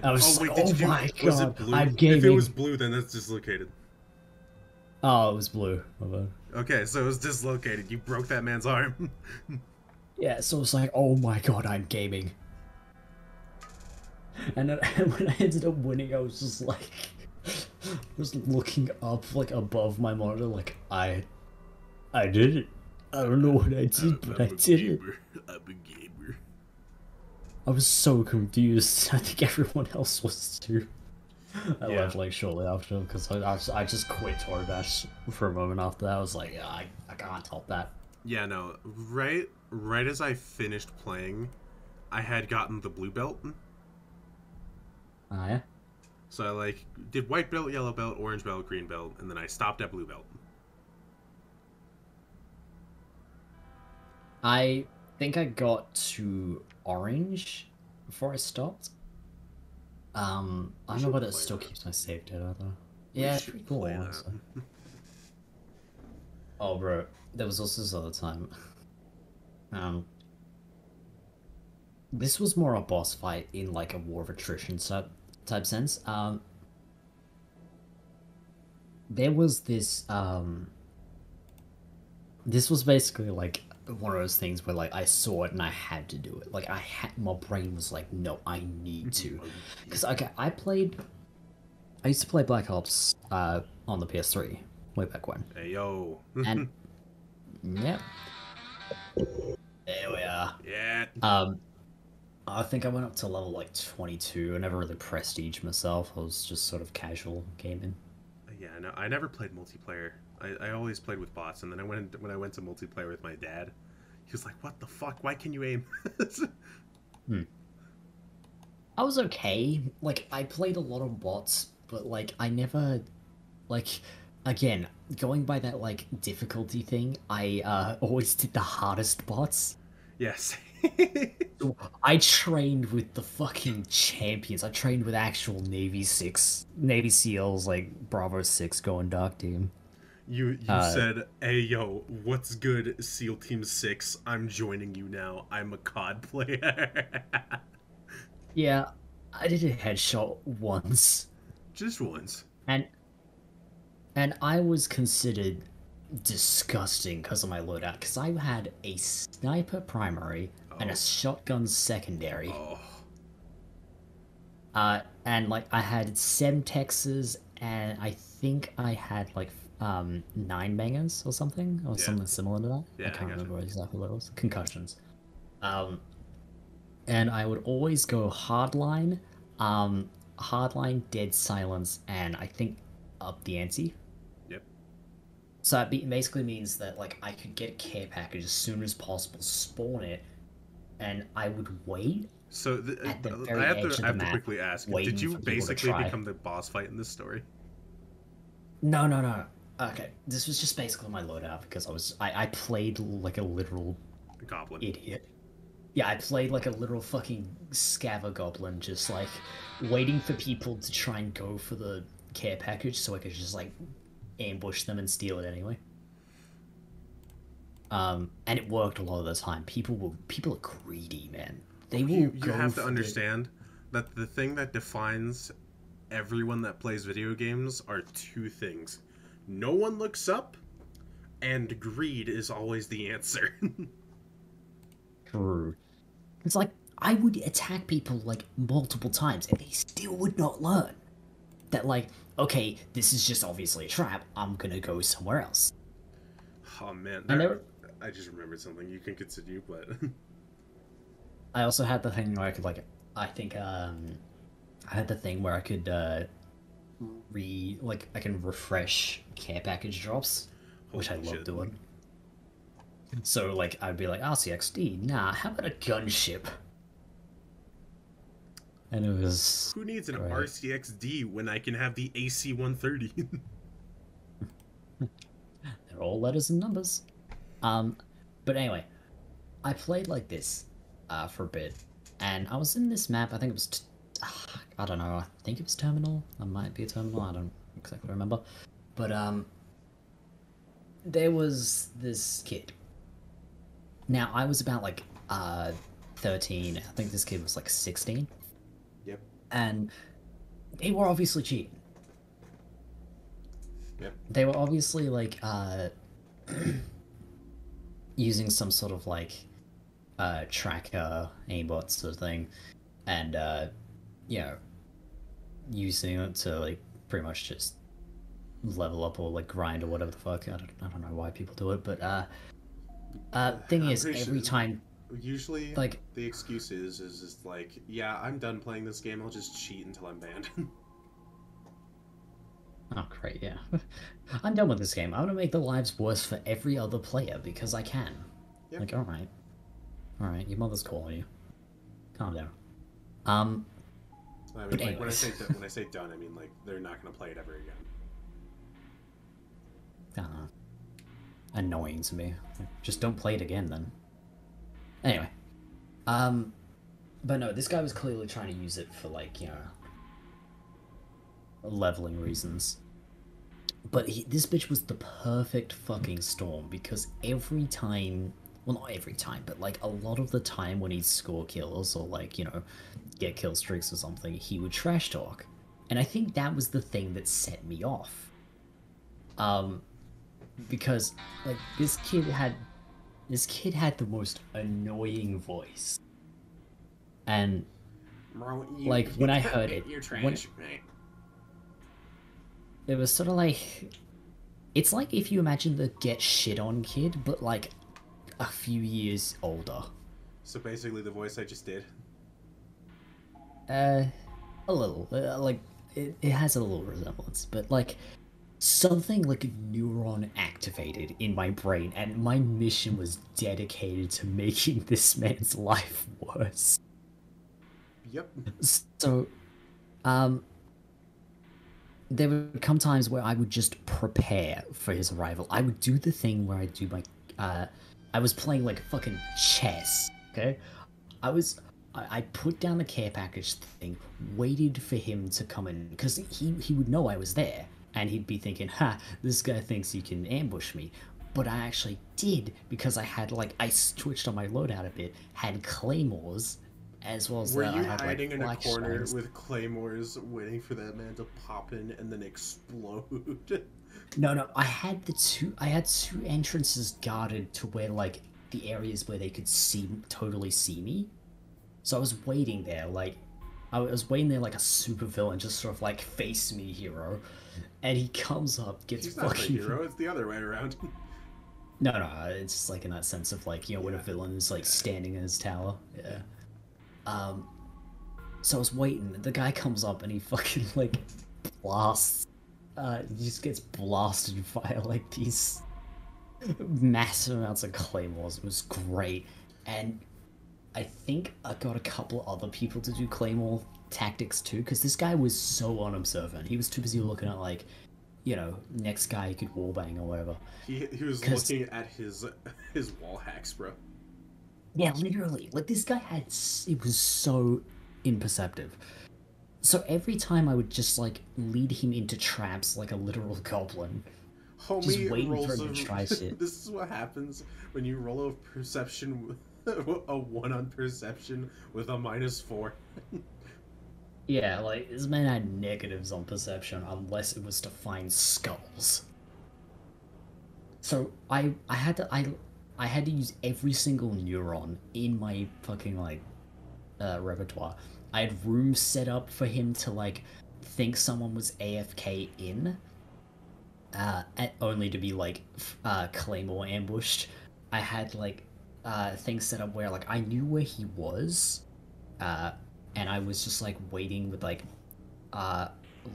I was wait, like, oh my was god, it blue? I'm gaming. If it was blue, then that's dislocated. Oh, it was blue. My bad. Okay, so it was dislocated. You broke that man's arm. Yeah, so it's like, oh my god, I'm gaming. And then when I ended up winning, I was just like, just looking up like above my monitor, like I did it. I don't know what I did, but I did it. I'm a gamer. I was so confused. I think everyone else was too. I Yeah. left like shortly after because I just quit Tordash for a moment after that. I was like, yeah, I can't top that. Yeah, no. Right as I finished playing, I had gotten the blue belt. Ah, yeah. So I like did white belt, yellow belt, orange belt, green belt, and then I stopped at blue belt. I think I got to orange before I stopped. I don't know whether it still keeps my save data though. Yeah, it's pretty cool, honestly. Oh, bro, there was also this other time. This was more a boss fight in like a War of Attrition set. type sense. There was this this was basically like one of those things where like I saw it and I had to do it. Like I had my brain was like, no, I need to, because okay, I used to play Black Ops on the PS3 way back when, Hey yo. and yep, there we are. Yeah. Um, I think I went up to level like 22. I never really prestige myself. I was just sort of casual gaming. Yeah, no, I never played multiplayer. I always played with bots, and then when I went to multiplayer with my dad, he was like, "What the fuck? Why can you aim?" Hmm. I was okay. Like I played a lot of bots, but like I never like again going by that like difficulty thing. I always did the hardest bots. Yes. I trained with the fucking champions. I trained with actual Navy SEALs like Bravo 6 going dark team. You Uh, said, "Hey yo, what's good, SEAL Team 6? I'm joining you now. I'm a COD player." yeah, I did a headshot once, Just once. and I was considered disgusting because of my loadout. Because I had a sniper primary and a Oh. shotgun secondary. Oh. And like I had Semtexes, and I think I had like 9 bangers or something, or Yeah. something similar to that. I Yeah, I can't gotcha. remember exactly what it was. Concussions. Um, and I would always go hardline, hardline, dead silence, and I think up the ante. Yep. So it basically means that like I could get a care package as soon as possible, spawn it, and I would wait So at the I very have edge of I the have to map, quickly ask, did waiting you for people to basically try. become the boss fight in this story? No, no, no. Okay, this was just basically my loadout because I played like a literal Goblin. idiot. Yeah, I played like a literal fucking scaver goblin, just like waiting for people to try and go for the care package so I could just like ambush them and steal it anyway. And it worked a lot of the time. People are greedy, man. They will You go have to for the understand that the thing that defines everyone that plays video games are two things. No one looks up, and greed is always the answer. true. It's like I would attack people like multiple times and they still would not learn that like, okay, this is just obviously a trap. I'm gonna go somewhere else. Oh man, And there, I just remembered something. You can continue, but I also had the thing where I could like, I had the thing where I could I can refresh care package drops, which I holy love shit. doing. So like I'd be like RCXD, nah, how about a gunship? And it was Who needs an great. RCXD when I can have the AC 130? They're all letters and numbers. Um, but anyway, I played like this for a bit, and I was in this map. I think it was, I don't know. I think it was Terminal. I might be a Terminal. I don't exactly remember. But there was this kid. Now I was about like 13. I think this kid was like 16, Yep. and they were obviously cheating. Yep. They were obviously like using some sort of like tracker aimbot sort of thing, and you know, using it to like pretty much just level up or like grind or whatever the fuck. I don't know why people do it, but thing I'm is pretty every sure. time Usually, like the excuse is just like, yeah, I'm done playing this game. I'll just cheat until I'm banned. oh great, yeah. I'm done with this game. I'm gonna make the lives worse for every other player because I can. Yep. Like alright, your mother's calling you. Calm down. Um I mean, but like anyways. when I say done, I mean like they're not gonna play it ever again. I don't know. Annoying to me. Like, just don't play it again then. Anyway. But no, this guy was clearly trying to use it for like, you know, leveling reasons. But this bitch was the perfect fucking storm because every time well, not every time, but like a lot of the time when he'd score kills or like, get kill streaks or something, he would trash talk. And I think that was the thing that set me off. Um, because like this kid had the most annoying voice. And Bro, like when I heard it, you're when trash, right? it was sort of like it's like if you imagine the get shit on kid, but like a few years older. So basically, the voice I just did. Uh, a little. Like it has a little resemblance, but like something like a neuron activated in my brain, and my mission was dedicated to making this man's life worse. Yep. So, um, there would come times where I would just prepare for his arrival. I would do the thing where I do my, I was playing like fucking chess. Okay, I was. I put down the care package thing, waited for him to come in because he would know I was there, and he'd be thinking, "Ha, this guy thinks he can ambush me." But I actually did because I had like I switched on my loadout a bit, had claymores, as well as Were that I you had hiding like in a corner flashbangs. with claymores, waiting for that man to pop in and then explode? No, no, I had two entrances guarded to where like the areas where they could totally see me. So I was waiting there, like I was waiting there like a super villain, just sort of like face me hero, and he comes up, gets He's not the fucking. hero. It's the other way around. No, no, it's just like in that sense of like when a Yeah. villain is like Yeah. standing in his tower. Yeah. Um. So I was waiting. The guy comes up and he fucking like blasts. He just gets blasted via like these massive amounts of claymores. It was great, and I think I got a couple other people to do claymore tactics too, because this guy was so unobservant. He was too busy looking at like, next guy he could wallbang or whatever. He was Because looking at his wall hacks, bro. yeah, literally, like this guy it was so imperceptive. So every time I would just like lead him into traps like a literal goblin, just Homie waiting for rolls him a. to try shit. This is what happens when you roll a perception, a 1 on perception with a -4. Yeah, like this man had negatives on perception unless it was to find skulls. So I had to use every single neuron in my fucking like repertoire. I had rooms set up for him to like think someone was AFK in, only to be like claymore ambushed. I had like things set up where like I knew where he was, uh, and I was just like waiting with like uh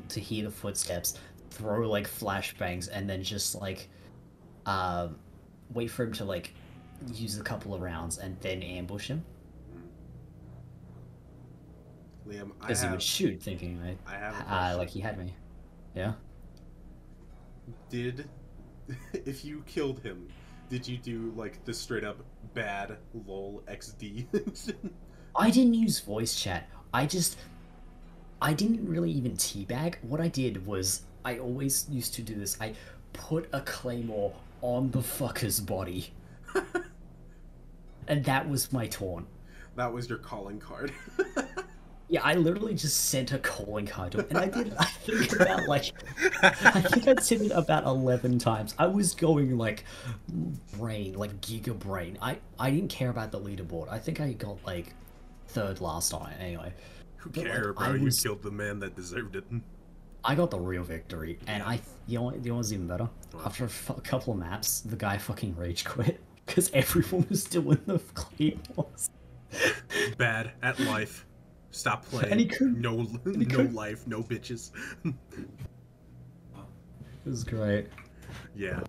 to hear the footsteps, throw like flashbangs, and then just like um wait for him to like use a couple of rounds and then ambush him Liam, because he would shoot thinking like I have a question. like he had me. Yeah. Did if you killed him, did you do like the straight up bad lol XD? I didn't use voice chat. I didn't really even teabag. What I did was I always used to do this. I put a claymore on the fucker's body. And that was my taunt. That was your calling card. Yeah, I literally just sent a calling card to him, and I did. I think about like, I think I did it about 11 times. I was going like, like giga brain. I didn't care about the leaderboard. I think I got like third last on it anyway. Who But, cares, like, bro? You killed the man that deserved it. I got the real victory, and you know what was even better? What? After a couple of maps, the guy fucking rage quit because everyone was doing the claymores. Bad at life. Stop playing. And he couldn't. No, he no couldn't. life, no bitches. It was great. Yeah.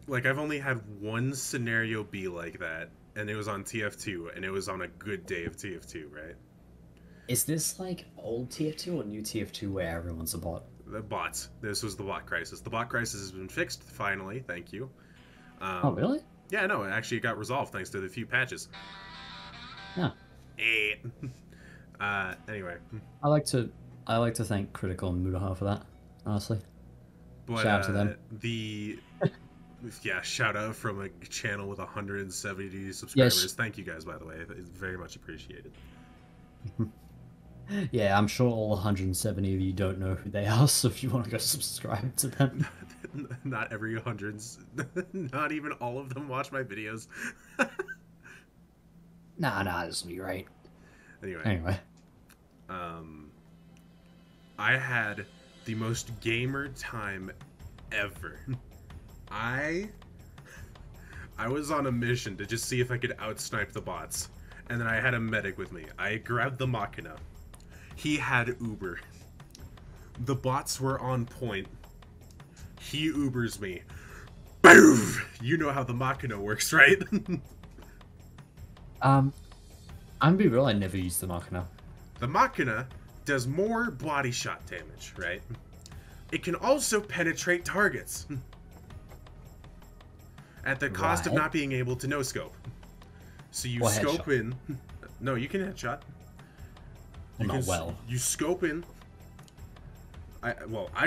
Like I've only had one scenario be like that, and it was on TF2, and it was on a good day of TF2, right? Is this like old TF2 or new TF2 where everyone's a bot? The bots. This was the bot crisis. The bot crisis has been fixed finally. Thank you. Oh, really? Yeah, no, it actually got resolved thanks to the few patches. Yeah. Anyway. I like to thank Critical and Mudaha for that, honestly. But Shout out to them. Yeah, shout out from a channel with 170 Yes. subscribers. Thank you guys, by the way. It's very much appreciated. Yeah, I'm sure all 170 of you don't know who they are, so if you want to go subscribe to them. Not every hundreds, not even all of them watch my videos. Nah, this will be great. Anyway, um, I had the most gamer time ever. I I was on a mission to just see if I could outsnipe the bots, and then I had a medic with me. I grabbed the Machina. He had Uber. The bots were on point. He Ubers me. Boom! You know how the Machina works, right? I'm gonna be real, I never used the Machina. The Machina does more body shot damage, right? It can also penetrate targets. At the cost of Right. not being able to no-scope. So you Or scope headshot. in. No, you can headshot. Well, not well. You scope in. I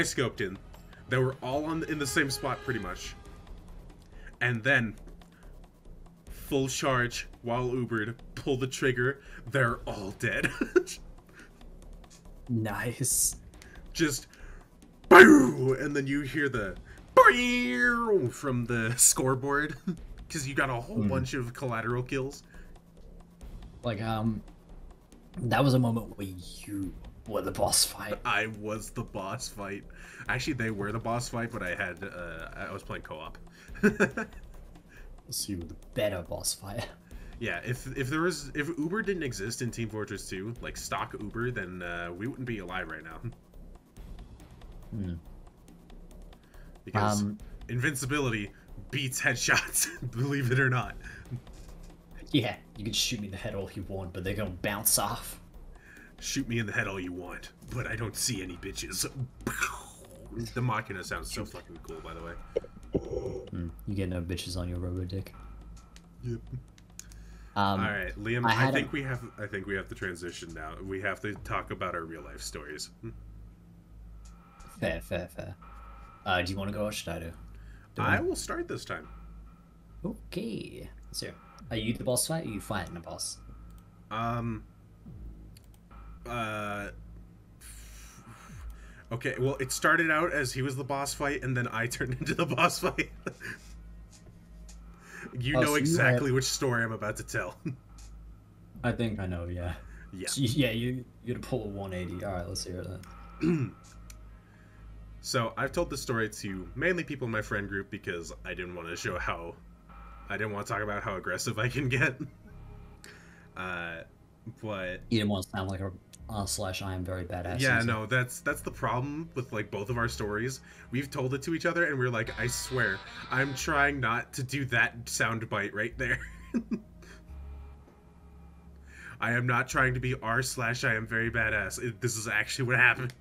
scoped in. They were all in the same spot pretty much. And then full charge while Ubered, pull the trigger, they're all dead. Nice. Just boo, and then you hear the boo from the scoreboard because you got a whole bunch of collateral kills. Like, that was a moment where you were the boss fight. I was the boss fight. Actually, they were the boss fight, but I was playing co-op. So you were the better boss fight. Yeah, if Uber didn't exist in Team Fortress 2, like stock Uber, then we wouldn't be alive right now. Because invincibility beats headshots, believe it or not. Yeah, you can shoot me in the head all you want, but they're gonna bounce off. Shoot me in the head all you want, but I don't see any bitches. The Machina sounds so fucking cool, by the way. You get no bitches on your robo dick. Yep. All right, Liam. I think we have to transition now. We have to talk about our real life stories. Fair. Do you want to go or should I do? I will start this time. Okay. So, are you the boss fight or are you fighting the boss? Okay, well, it started out as he was the boss fight, and then I turned into the boss fight. You know So exactly which story I'm about to tell. I think I know, yeah. Yeah. So, yeah, you're gonna pull a 180. Alright, let's hear that. So, I've told this story to mainly people in my friend group because I didn't want to talk about how aggressive I can get. But You didn't want to sound like a /I am very badass. yeah, no, that's the problem with like both of our stories. We've told it to each other and we're like, I swear, I'm trying not to do that sound bite right there. I am not trying to be r/I am very badass. This is actually what happened.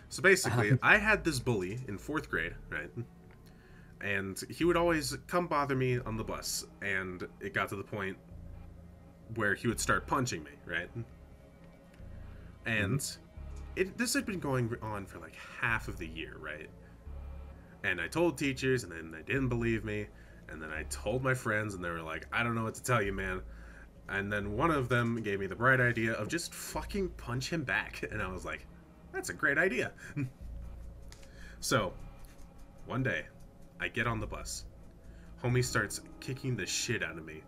So basically, I had this bully in 4th grade, right? And he would always come bother me on the bus, and it got to the point where he would start punching me, right? And this had been going on for like half of the year, right? And I told teachers, and then they didn't believe me, and then I told my friends, and they were like, I don't know what to tell you, man. And then one of them gave me the bright idea of just fucking punch him back, and I was like, that's a great idea. So, one day, I get on the bus. Homie starts kicking the shit out of me.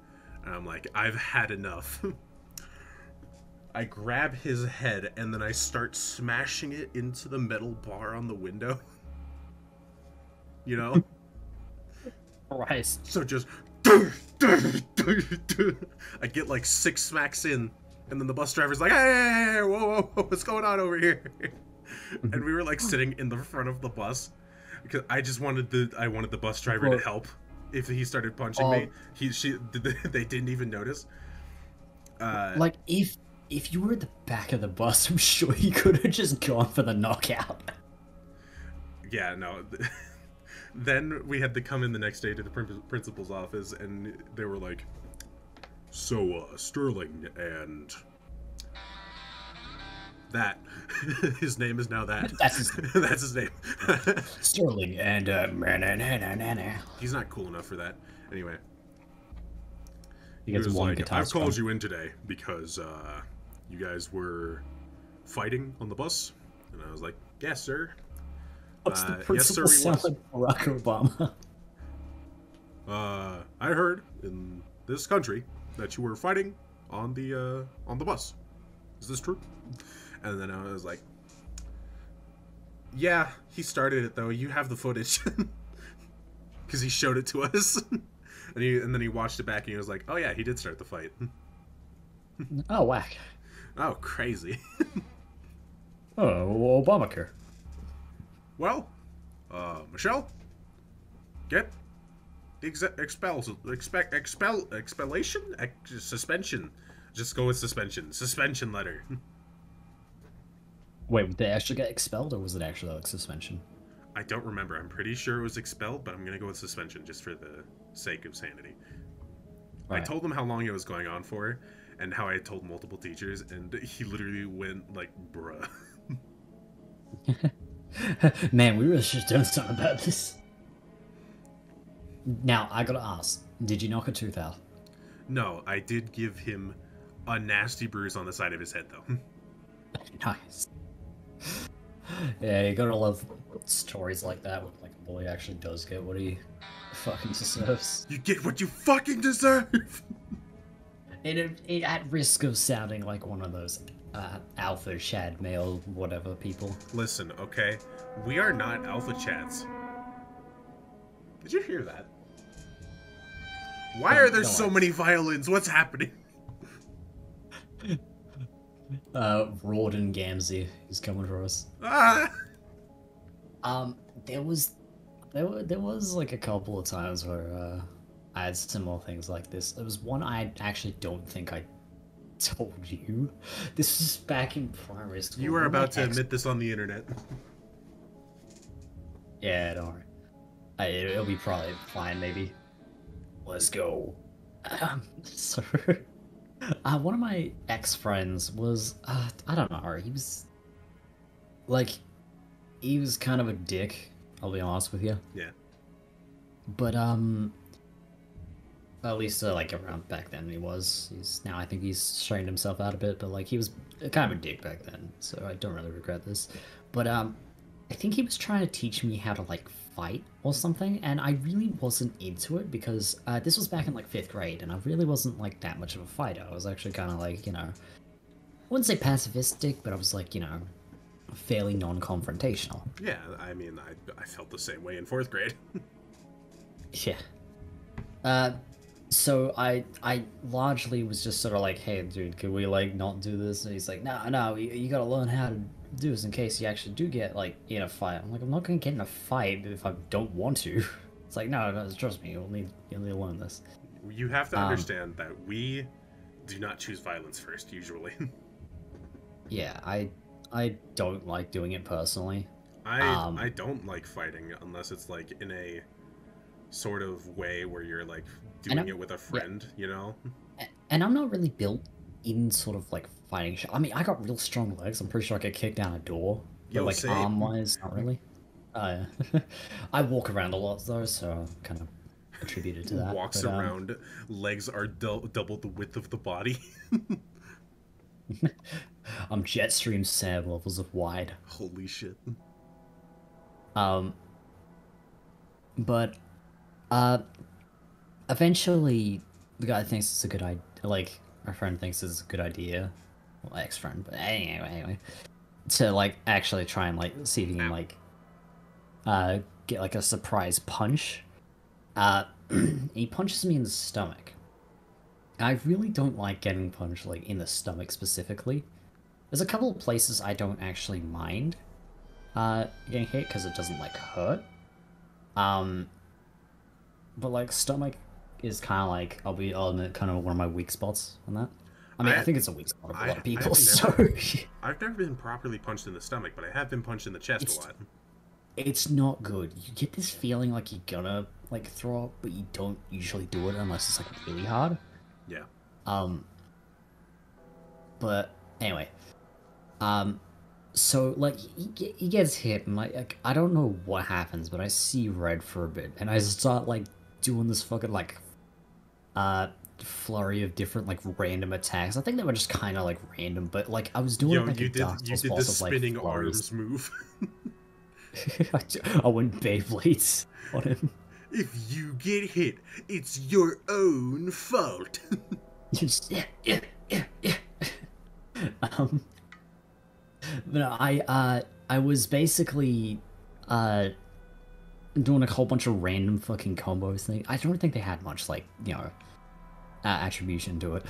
And I'm like, I've had enough. I grab his head and then I start smashing it into the metal bar on the window. You know? Christ. So just... I get like 6 smacks in. And then the bus driver's like, hey, whoa, what's going on over here? And we were like sitting in the front of the bus. Because I just wanted the bus driver to help if he started punching me. They didn't even notice. Like, if you were at the back of the bus, I'm sure you could have just gone for the knockout. Yeah, no. Then we had to come in the next day to the principal's office, and they were like, so, Sterling and That. His name is now that. That's his That's his name. Sterling and He's not cool enough for that. Anyway. he He gets was one like, guitar I've called strum. you in today because you guys were fighting on the bus. And I was like, yes, sir. What's the Yes, sir, principal he sound was. like Barack Obama? I heard in this country that you were fighting on the bus. Is this true? And then I was like, yeah, he started it though. You have the footage because he showed it to us, and then he watched it back and he was like, oh yeah, he did start the fight. Oh, whack. Oh, crazy. Oh, Obamacare. Well, Michelle, get the suspension. Just go with suspension. Suspension letter. Wait, did they actually get expelled, or was it actually like suspension? I don't remember. I'm pretty sure it was expelled, but I'm gonna go with suspension just for the sake of sanity. Right. I told him how long it was going on for, and how I had told multiple teachers, and he literally went like, bruh. Man, we really should have done something about this. Now, I gotta ask, did you knock a tooth out? No, I did give him a nasty bruise on the side of his head, though. Nice. Yeah, you gotta love stories like that where like a bully actually does get what he fucking deserves. You get what you fucking deserve! At risk of sounding like one of those alpha shad male whatever people. Listen, okay? We are not alpha chats. Did you hear that? Why are there so many violins? What's happening? Rawdon Gamzee is coming for us. Ah! There was like a couple of times where I had similar things like this. There was one I actually don't think I told you. This was back in primary school. You were about to admit this on the internet. Yeah, don't worry. It'll be probably fine, maybe. Let's go. So, one of my ex-friends was, I don't know, he was kind of a dick, I'll be honest with you. Yeah. But, at least, like, around back then he was. Now I think he's straightened himself out a bit, but, like, he was kind of a dick back then, so I don't really regret this. But, I think he was trying to teach me how to, like, fight or something, and I really wasn't into it because this was back in like 5th grade, and I really wasn't like that much of a fighter. I was actually kind of like, I wouldn't say pacifistic, but I was like, fairly non-confrontational. Yeah, I mean, I felt the same way in 4th grade. Yeah. So I largely was just sort of like, hey, dude, could we like not do this? And he's like, no, you gotta learn how to do this in case you actually do get like in a fight. I'm like, I'm not gonna get in a fight if I don't want to. It's like, no, trust me, you'll need to learn this. You have to understand that we do not choose violence first, usually. Yeah, I don't like doing it personally. I don't like fighting unless it's like in a sort of way where you're like doing it with a friend, yeah. And I'm not really built in sort of like fighting shit. I mean, I got real strong legs. I'm pretty sure I could kick down a door. But like arm-wise, not really. I walk around a lot though, so kind of attributed to that. Walks around, legs are double the width of the body. I'm Jetstream Sam levels of wide. Holy shit. But eventually the guy thinks it's a good idea. Like my friend thinks it's a good idea. Well, ex-friend, but anyway, to like actually try and like see if he can like get like a surprise punch. He punches me in the stomach. I really don't like getting punched like in the stomach specifically. There's a couple of places I don't actually mind getting hit because it doesn't like hurt. But like stomach is kind of like I'll admit kind of one of my weak spots on that. I mean, I think it's a weak spot of a lot of people. I've never been properly punched in the stomach, but I have been punched in the chest a lot. It's not good. You get this feeling like you're gonna like throw up, but you don't usually do it unless it's like really hard. Yeah. But anyway, So like he gets hit and like I don't know what happens, but I see red for a bit and I start like doing this fucking like uh flurry of different like random attacks. I think they were just kind of like random, but like I was doing Yo, like a Dark you Souls did the boss of like spinning flurries. arms move. I went Beyblades on him. If you get hit, it's your own fault. Just yeah. Um, but no, I was basically uh doing a whole bunch of random fucking combos thing. I don't think they had much like attribution to it,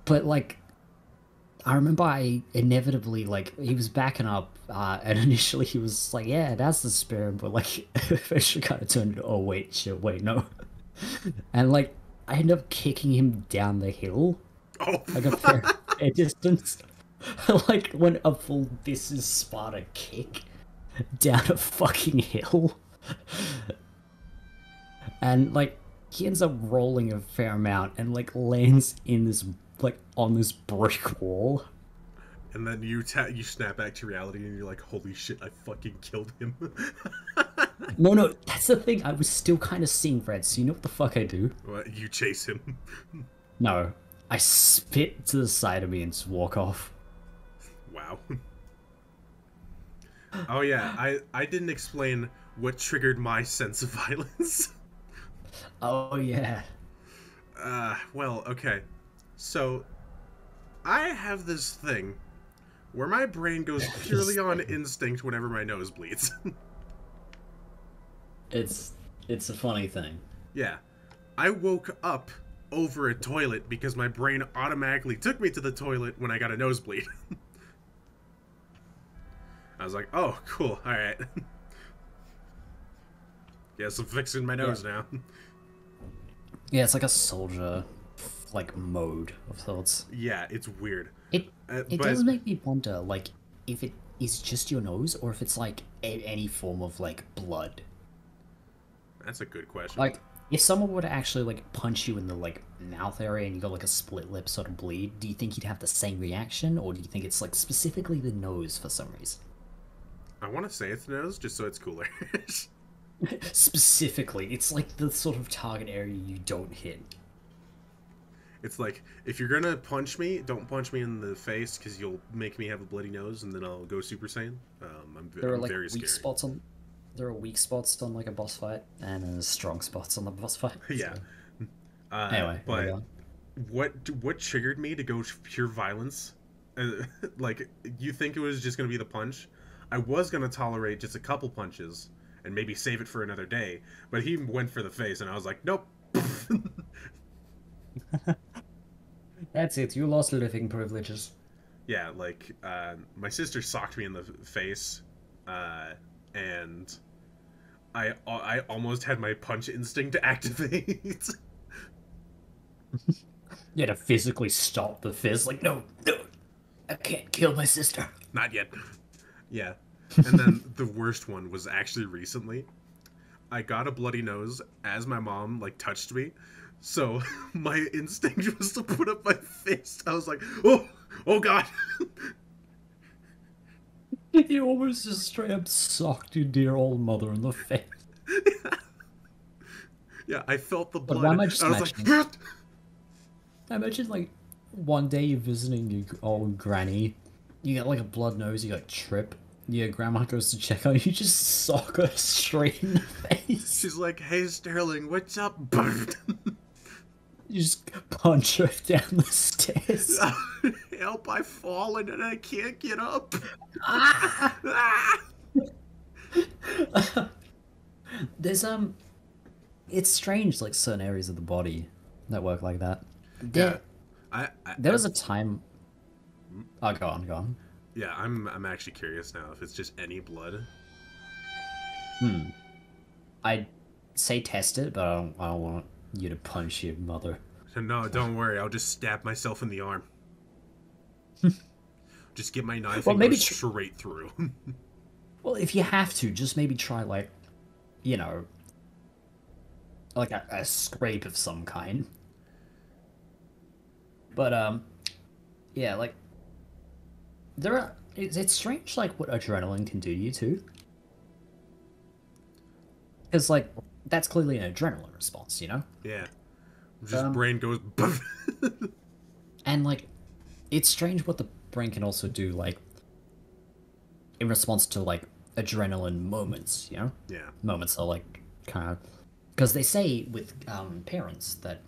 but like I remember I inevitably like he was backing up, and initially he was like, "Yeah, that's the spirit," but like eventually kind of turned. Oh wait, shit, wait, no, and like I ended up kicking him down the hill, Oh, like a fair distance. Like when a full this is Sparta kick down a fucking hill, and like he ends up rolling a fair amount and like lands in this like on this brick wall. and then you snap back to reality, and you're like, "Holy shit! I fucking killed him." No, that's the thing. I was still kind of seeing red, so you know what the fuck I do? Well, you chase him. No, I spit to the side of me and just walk off. Wow. Oh yeah, I didn't explain what triggered my sense of violence. Oh yeah. Well, okay. So, I have this thing where my brain goes purely on instinct whenever my nose bleeds. It's it's a funny thing. Yeah. I woke up over a toilet because my brain automatically took me to the toilet when I got a nosebleed. I was like, oh, cool, alright. Yes, I'm fixing my nose now. Yeah, it's like a soldier like mode of sorts. Yeah, it's weird. It it But does make me wonder like if it is just your nose or if it's like any form of like blood. that's a good question. Like, if someone were to actually like punch you in the like mouth area and you got like a split lip sort of bleed, do you think you'd have the same reaction, or do you think it's like specifically the nose for some reason? I want to say it's nose just so it's cooler. Specifically, it's like the sort of target area you don't hit. It's like, if you're gonna punch me, don't punch me in the face because you'll make me have a bloody nose and then I'll go Super Saiyan. There are I'm like very weak scary. spots on. There are weak spots on like a boss fight, and there's strong spots on the boss fight. Yeah. So. Anyway, But what triggered me to go pure violence? Like, you think it was just gonna be the punch? I was gonna tolerate just a couple punches and maybe save it for another day, but he went for the face, and I was like, nope. That's it. You lost living privileges. Yeah, like, my sister socked me in the face, and I almost had my punch instinct activate. You had to physically stop the fist. Like, no, I can't kill my sister. Not yet. Yeah. And then the worst one was actually recently. I got a bloody nose as my mom like touched me. So my instinct was to put up my fist. I was like, oh god. You almost just straight up socked your dear old mother in the face. Yeah, I felt the blood. But why am I just I was like, imagining? I imagine like one day you're visiting your old granny, you get like a blood nose, you like trip, your grandma goes to check on you, just sock her straight in the face. she's like, hey Sterling, what's up? You just punch her down the stairs. Help, I've fallen and I can't get up. There's it's strange like certain areas of the body that work like that. Yeah. There was a time. Oh, go on. Yeah, I'm actually curious now if it's just any blood. I'd say test it, but I don't want you to punch your mother. No, don't worry. I'll just stab myself in the arm. Just get my knife Well, and maybe go straight through. Well, if you have to, just maybe try like, like a scrape of some kind. But yeah, like there are. It's strange, like what adrenaline can do to you too, because like that's clearly an adrenaline response, you know. Yeah. Just Um, brain goes. and like it's strange what the brain can also do, like in response to like adrenaline moments, you know, Yeah. moments are like kind of because they say with parents that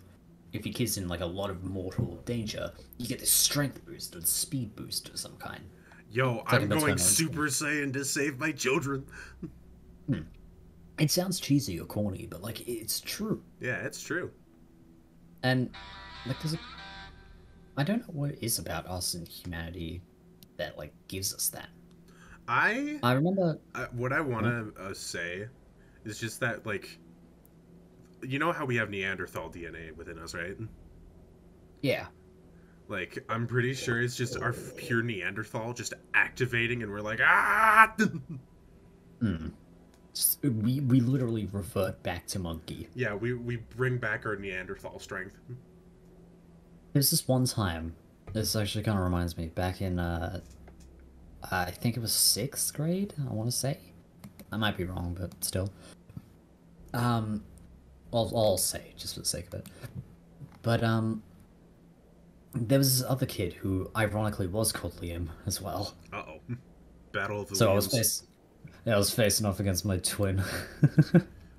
if your kid's in like a lot of mortal danger, you get this strength boost or speed boost of some kind. Yo, It's like a I'm going maternal Super instinct. Saiyan to save my children. It sounds cheesy or corny, but like it's true. Yeah, it's true. And like I don't know what it is about us and humanity that like gives us that. I, I remember. what I want Huh? to say is just that, like, you know how we have Neanderthal DNA within us, right? Yeah. Like, I'm pretty sure it's just our pure Neanderthal just activating, and we're like, ah! Mm. We literally revert back to monkey. Yeah, we bring back our Neanderthal strength. There's this one time. This actually kind of reminds me. Back in I think it was sixth grade. I want to say. I might be wrong, but still. Um, I'll say just for the sake of it. But there was this other kid who ironically was called Liam as well. Uh oh. Battle of the So Liams. I was facing off against my twin.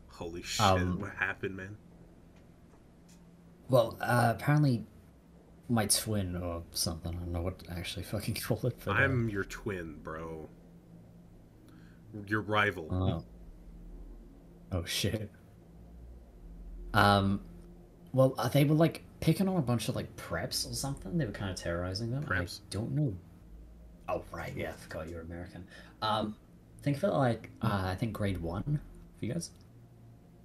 Holy shit, um, what happened, man? well, apparently my twin or something. I don't know what to actually fucking call it, but I'm your twin, bro. Your rival. oh, oh shit. Um, well, they were like picking on a bunch of like preps or something. They were kind of terrorizing them. I Perhaps. don't know. Oh right, yeah, I forgot you're American. Think of it like I think grade one for you guys.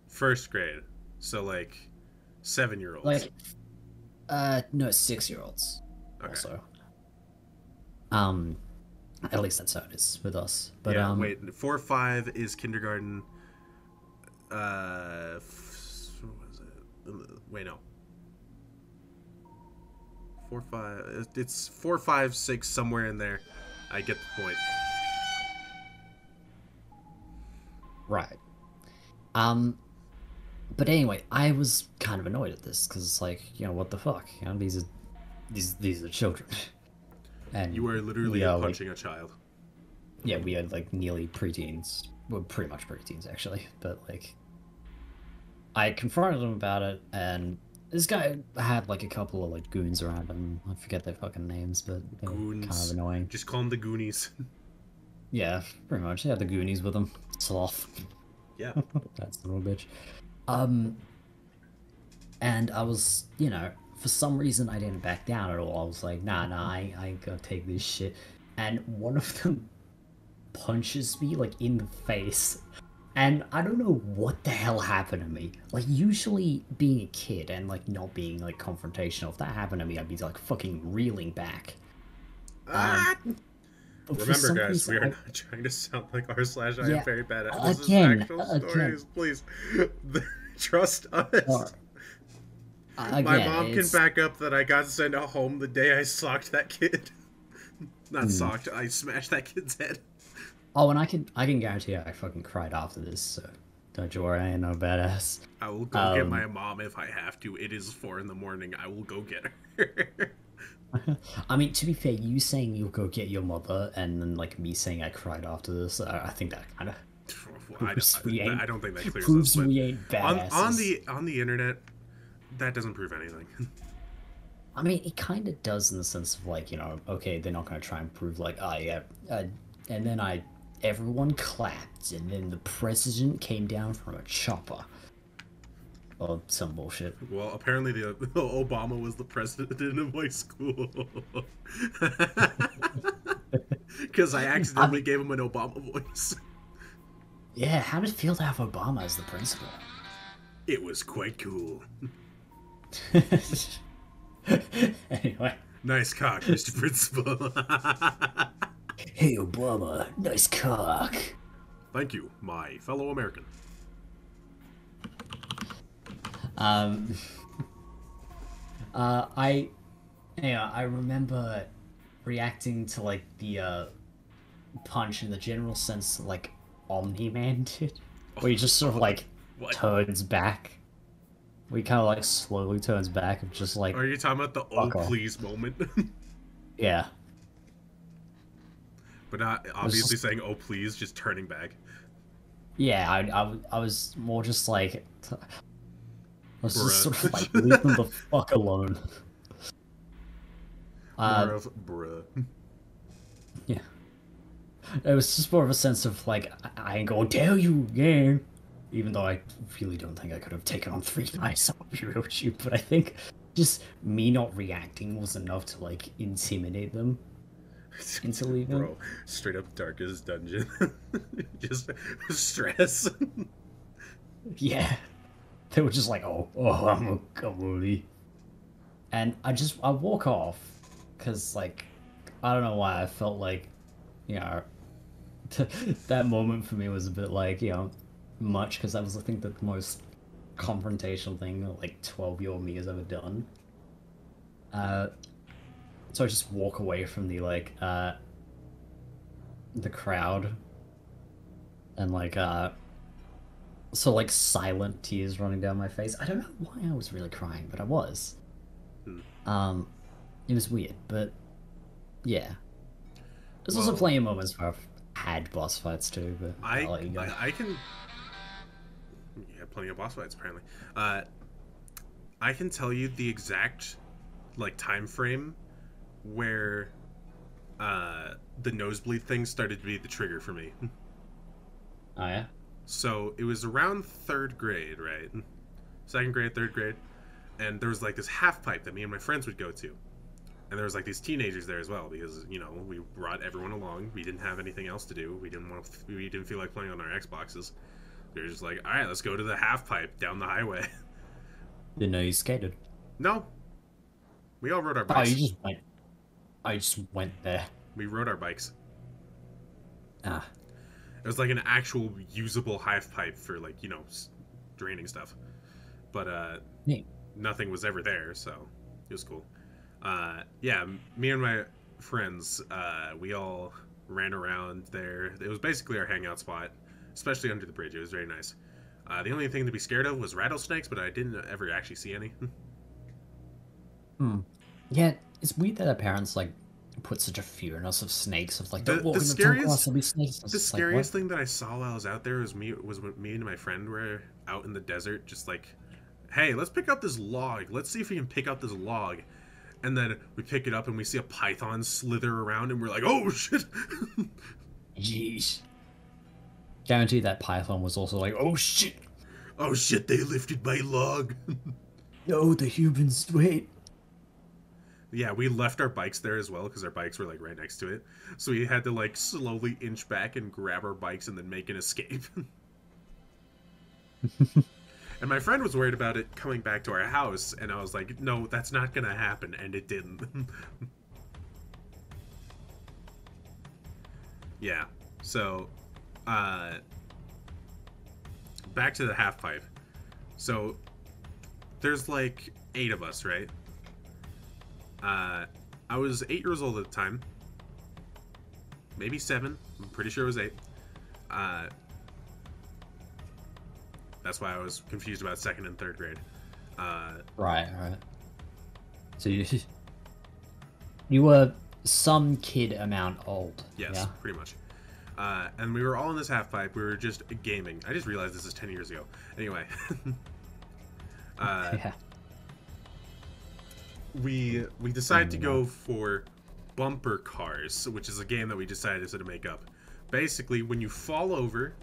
First grade. So, like, 7-year-olds. Like no, 6-year-olds Okay. also. Um, at least that's how it is with us. But Yeah, wait. 4-5 is kindergarten. What was it? Wait, no. 4-5. It's 4-5-6 somewhere in there. I get the point. right. Um, but anyway, I was kind of annoyed at this because it's like, you know, what the fuck? You know, these are children, You and are we literally are like, punching a child. yeah, we had like nearly preteens, well, pretty much preteens actually, but like, I confronted him about it, and this guy had like a couple of like goons around him. I forget their fucking names, but they were kind of Goons. annoying. Just call them the Goonies. Yeah, pretty much. He had the Goonies with him. Sloth. Yeah. That's the little bitch. Um, and I was, you know, for some reason I didn't back down at all. I was like, nah, I ain't gonna take this shit. And one of them punches me like in the face. And I don't know what the hell happened to me. Like usually being a kid and like not being like confrontational, if that happened to me, I'd be like fucking reeling back. Um, Ah! but for Remember, some guys, we reason, are not trying to sound like r/I am yeah, very bad at. This is again, actual again, stories, please. Trust us. or, My again, mom can it's back up that I got sent home the day I socked that kid. Not socked, I smashed that kid's head. oh, and I can guarantee I fucking cried after this. So don't you worry, I ain't no badass. I will go get my mom if I have to. It is 4 in the morning. I will go get her. I mean, to be fair, you saying you'll go get your mother, and then like me saying I cried after this, I think that kind of I don't think that clears proves us, but we ain't badasses. on the internet, that doesn't prove anything. I mean, it kind of does in the sense of like, you know, okay, they're not going to try and prove like, oh yeah, and then everyone clapped, and then the president came down from a chopper, or some bullshit. Well, apparently the Obama was the president of my school. Because I accidentally gave him an Obama voice. Yeah, how did it feel to have Obama as the principal? It was quite cool. Anyway. Nice cock, Mr. Principal. Hey, Obama, nice cock. Thank you, my fellow American. Um, I, yeah, I remember reacting to like the punch in the general sense like Omni-Man did, where he just sort of like What? turns back. Where he kind of like slowly turns back and just like Are you talking about the oh fuck off. please moment? Yeah, But not it was obviously just saying oh please, just turning back. yeah. I was more just like I was just Bruh. sort of like leave them the fuck alone. More Uh, of bruh. yeah. It was just more of a sense of like I ain't gonna tell you again. Even though I really don't think I could have taken on three guys, I'll be real with you, but I think just me not reacting was enough to like intimidate them into leaving. Bro, straight up darkest dungeon. Just stress. Yeah. They were just like, oh, I'm gonna leave. And I walk off because like I don't know why I felt like you know that moment for me was a bit like much because that was I think the most confrontational thing that like 12-year-old me has ever done. Uh, so I just walk away from the crowd and like silent tears running down my face. I don't know why I was really crying, but I was. Hmm. It was weird, but yeah. There's also Well, plenty of moments where I've had boss fights too, but I'll let you go. I can. Yeah, plenty of boss fights apparently. I can tell you the exact like time frame where the nosebleed thing started to be the trigger for me. Oh yeah? So it was around third grade, right? Second grade, third grade, and there was like this half pipe that me and my friends would go to, and there was like these teenagers there as well because we brought everyone along. We didn't have anything else to do. We didn't feel like playing on our Xboxes. We were just like, all right, let's go to the half pipe down the highway. Didn't know you skated. No, we all rode our Oh, bikes. you just went. I just went there. We rode our bikes. Ah, It was like an actual usable half pipe for like draining stuff, but neat. nothing was ever there, so it was cool. Yeah, me and my friends, we all ran around there. It was basically our hangout spot, especially under the bridge. It was very nice. The only thing to be scared of was rattlesnakes, but I didn't ever actually see any. Hmm. Yeah, it's weird that our parents like put such a fear in us of snakes. Of like, don't walk The in the tall grass, scariest there'll be snakes. It's the just like what? scariest thing that I saw while I was out there was when me and my friend were out in the desert, just like, hey, let's pick up this log. Let's see if we can pick up this log. And then we pick it up and we see a python slither around, and we're like, oh shit. Jeez. Guarantee that python was also like, oh shit. Oh shit, they lifted my log. No, the humans wait. Yeah, we left our bikes there as well because our bikes were like right next to it. So we had to like slowly inch back and grab our bikes and then make an escape. And my friend was worried about it coming back to our house, and I was like, no, that's not gonna happen, and it didn't. Yeah, so back to the half pipe. So there's like 8 of us, right? I was 8 years old at the time, maybe 7. I'm pretty sure it was 8. That's why I was confused about second and third grade. Right. So you were some kid amount old. Yes, Yeah. pretty much. And we were all in this half pipe. We were just gaming. I just realized this is 10 years ago. Anyway, Yeah. we decided to go for bumper cars, which is a game that we decided to make up. Basically, when you fall over,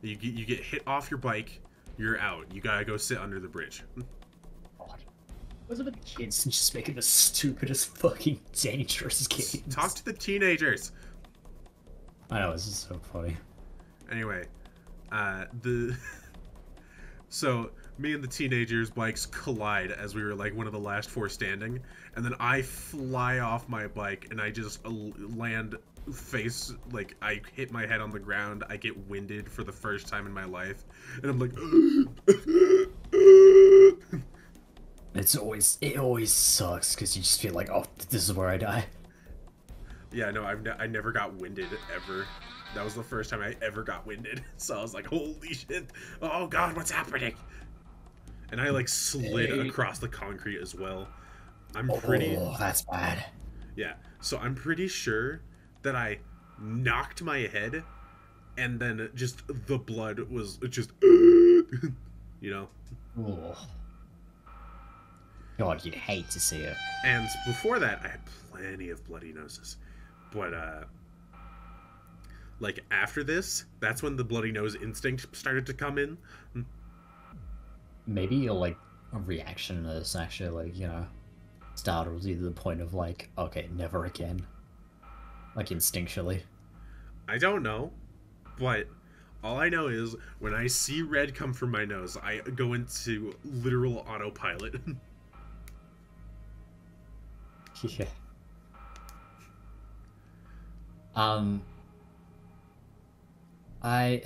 you get hit off your bike. You're out. You gotta go sit under the bridge. God. What's up with kids just making the stupidest fucking dangerous games? Talk to the teenagers. I know, this is so funny. Anyway, so me and the teenagers' bikes collide as we were like one of the last 4 standing, and then I fly off my bike and I just land face, like I hit my head on the ground. I get winded for the first time in my life, and I'm like It always sucks because you just feel like, oh, this is where I die. Yeah, no, I never got winded ever. That was the first time I ever got winded. So I was like, holy shit. Oh god, what's happening? And I like slid Hey. across the concrete as well. I'm pretty Oh, that's bad. Yeah. So I'm pretty sure that I knocked my head and then just the blood was just you know. Oh, God, you'd hate to see it. And before that I had plenty of bloody noses. But like after this, that's when the bloody nose instinct started to come in. Maybe you're like a reaction to this actually, like, startles you to the point of like, okay, never again. Like instinctually. I don't know, but all I know is when I see red come from my nose, I go into literal autopilot. Yeah. Um, I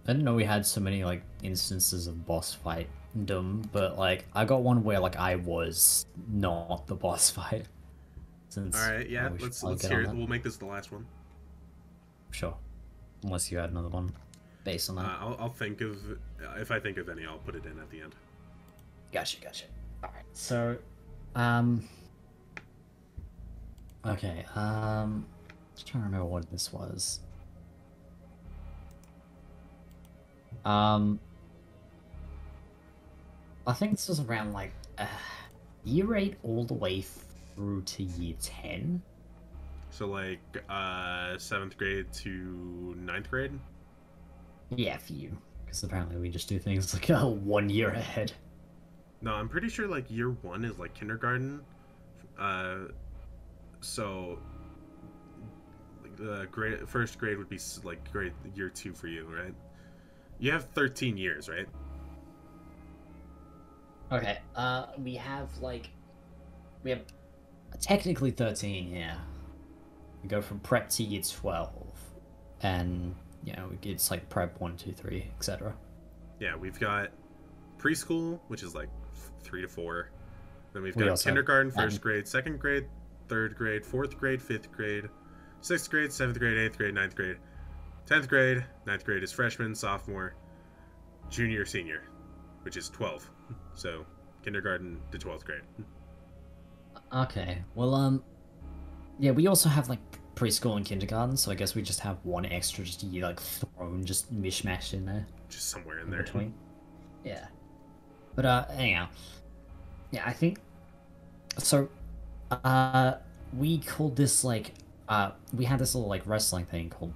didn't know we had so many like instances of boss fightdom, but like I got one where like I was not the boss fight. All Since right, yeah, we should probably let's get hear on it. that. We'll make this the last one. Sure. Unless you had another one based on that. I'll think of if I think of any, I'll put it in at the end. Gotcha. Alright. So okay, just trying to remember what this was. I think this was around like year 8 all the way through to year 10. So like 7th grade to 9th grade. Yeah, for you. Because apparently we just do things like 1 year ahead. No, I'm pretty sure like year 1 is like kindergarten. So the first grade would be like grade year 2 for you, right? You have 13 years, right? Okay, we have technically 13, yeah. We go from prep to year 12, and, it's like prep 1, 2, 3, etc. Yeah, we've got preschool, which is like 3 to 4. Then we've We got also kindergarten, have 1st grade, 2nd grade, 3rd grade, 4th grade, 5th grade, 6th grade, 7th grade, 8th grade, 9th grade, 10th grade. 9th grade is freshman, sophomore, junior, senior, which is 12. So kindergarten to 12th grade. Okay, well, yeah, we also have, like, preschool and kindergarten, so I guess we just have one extra just year, like, thrown, just mishmashed in there. Just somewhere in In there. between. Yeah. But, anyhow. Yeah, I think... So, we called this, like, we had this little, like, wrestling thing called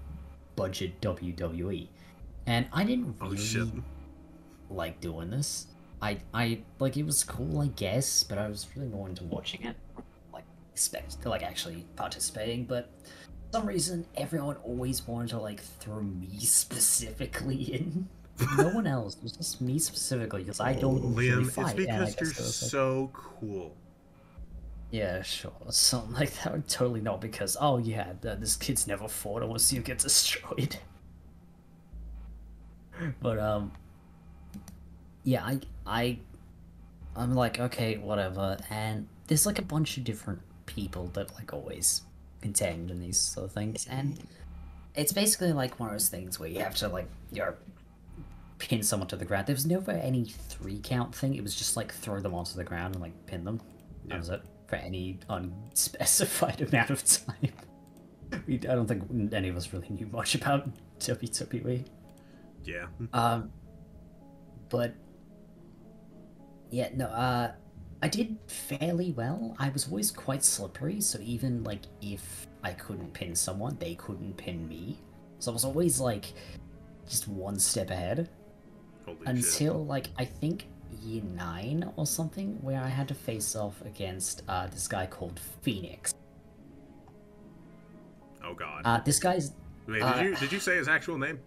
Budget WWE. And I didn't really like doing this. I like, it was cool, I guess, but I was really more into watching it. Actually participating, but for some reason everyone always wanted to like throw me specifically in. No one else. It was just me specifically because I don't really Liam, fight. it's because you're like, so cool. yeah, sure. Something like that. Totally not because yeah, this kid's never fought. I want to see him get destroyed. But yeah, I'm like, okay, whatever, and there's like a bunch of different people that like always contend in these sort of things, and it's basically like one of those things where you have to like pin someone to the ground. There was never any 3 count thing. It was just like throw them onto the ground and like pin them. That was it for any unspecified amount of time. I don't think any of us really knew much about WWE. Yeah. But yeah, no, I did fairly well. I was always quite slippery, so even like if I couldn't pin someone, they couldn't pin me. So I was always like just one step ahead. Holy until shit. like I think year 9 or something, where I had to face off against this guy called Phoenix. Oh god. This guy's Wait, did you say his actual name?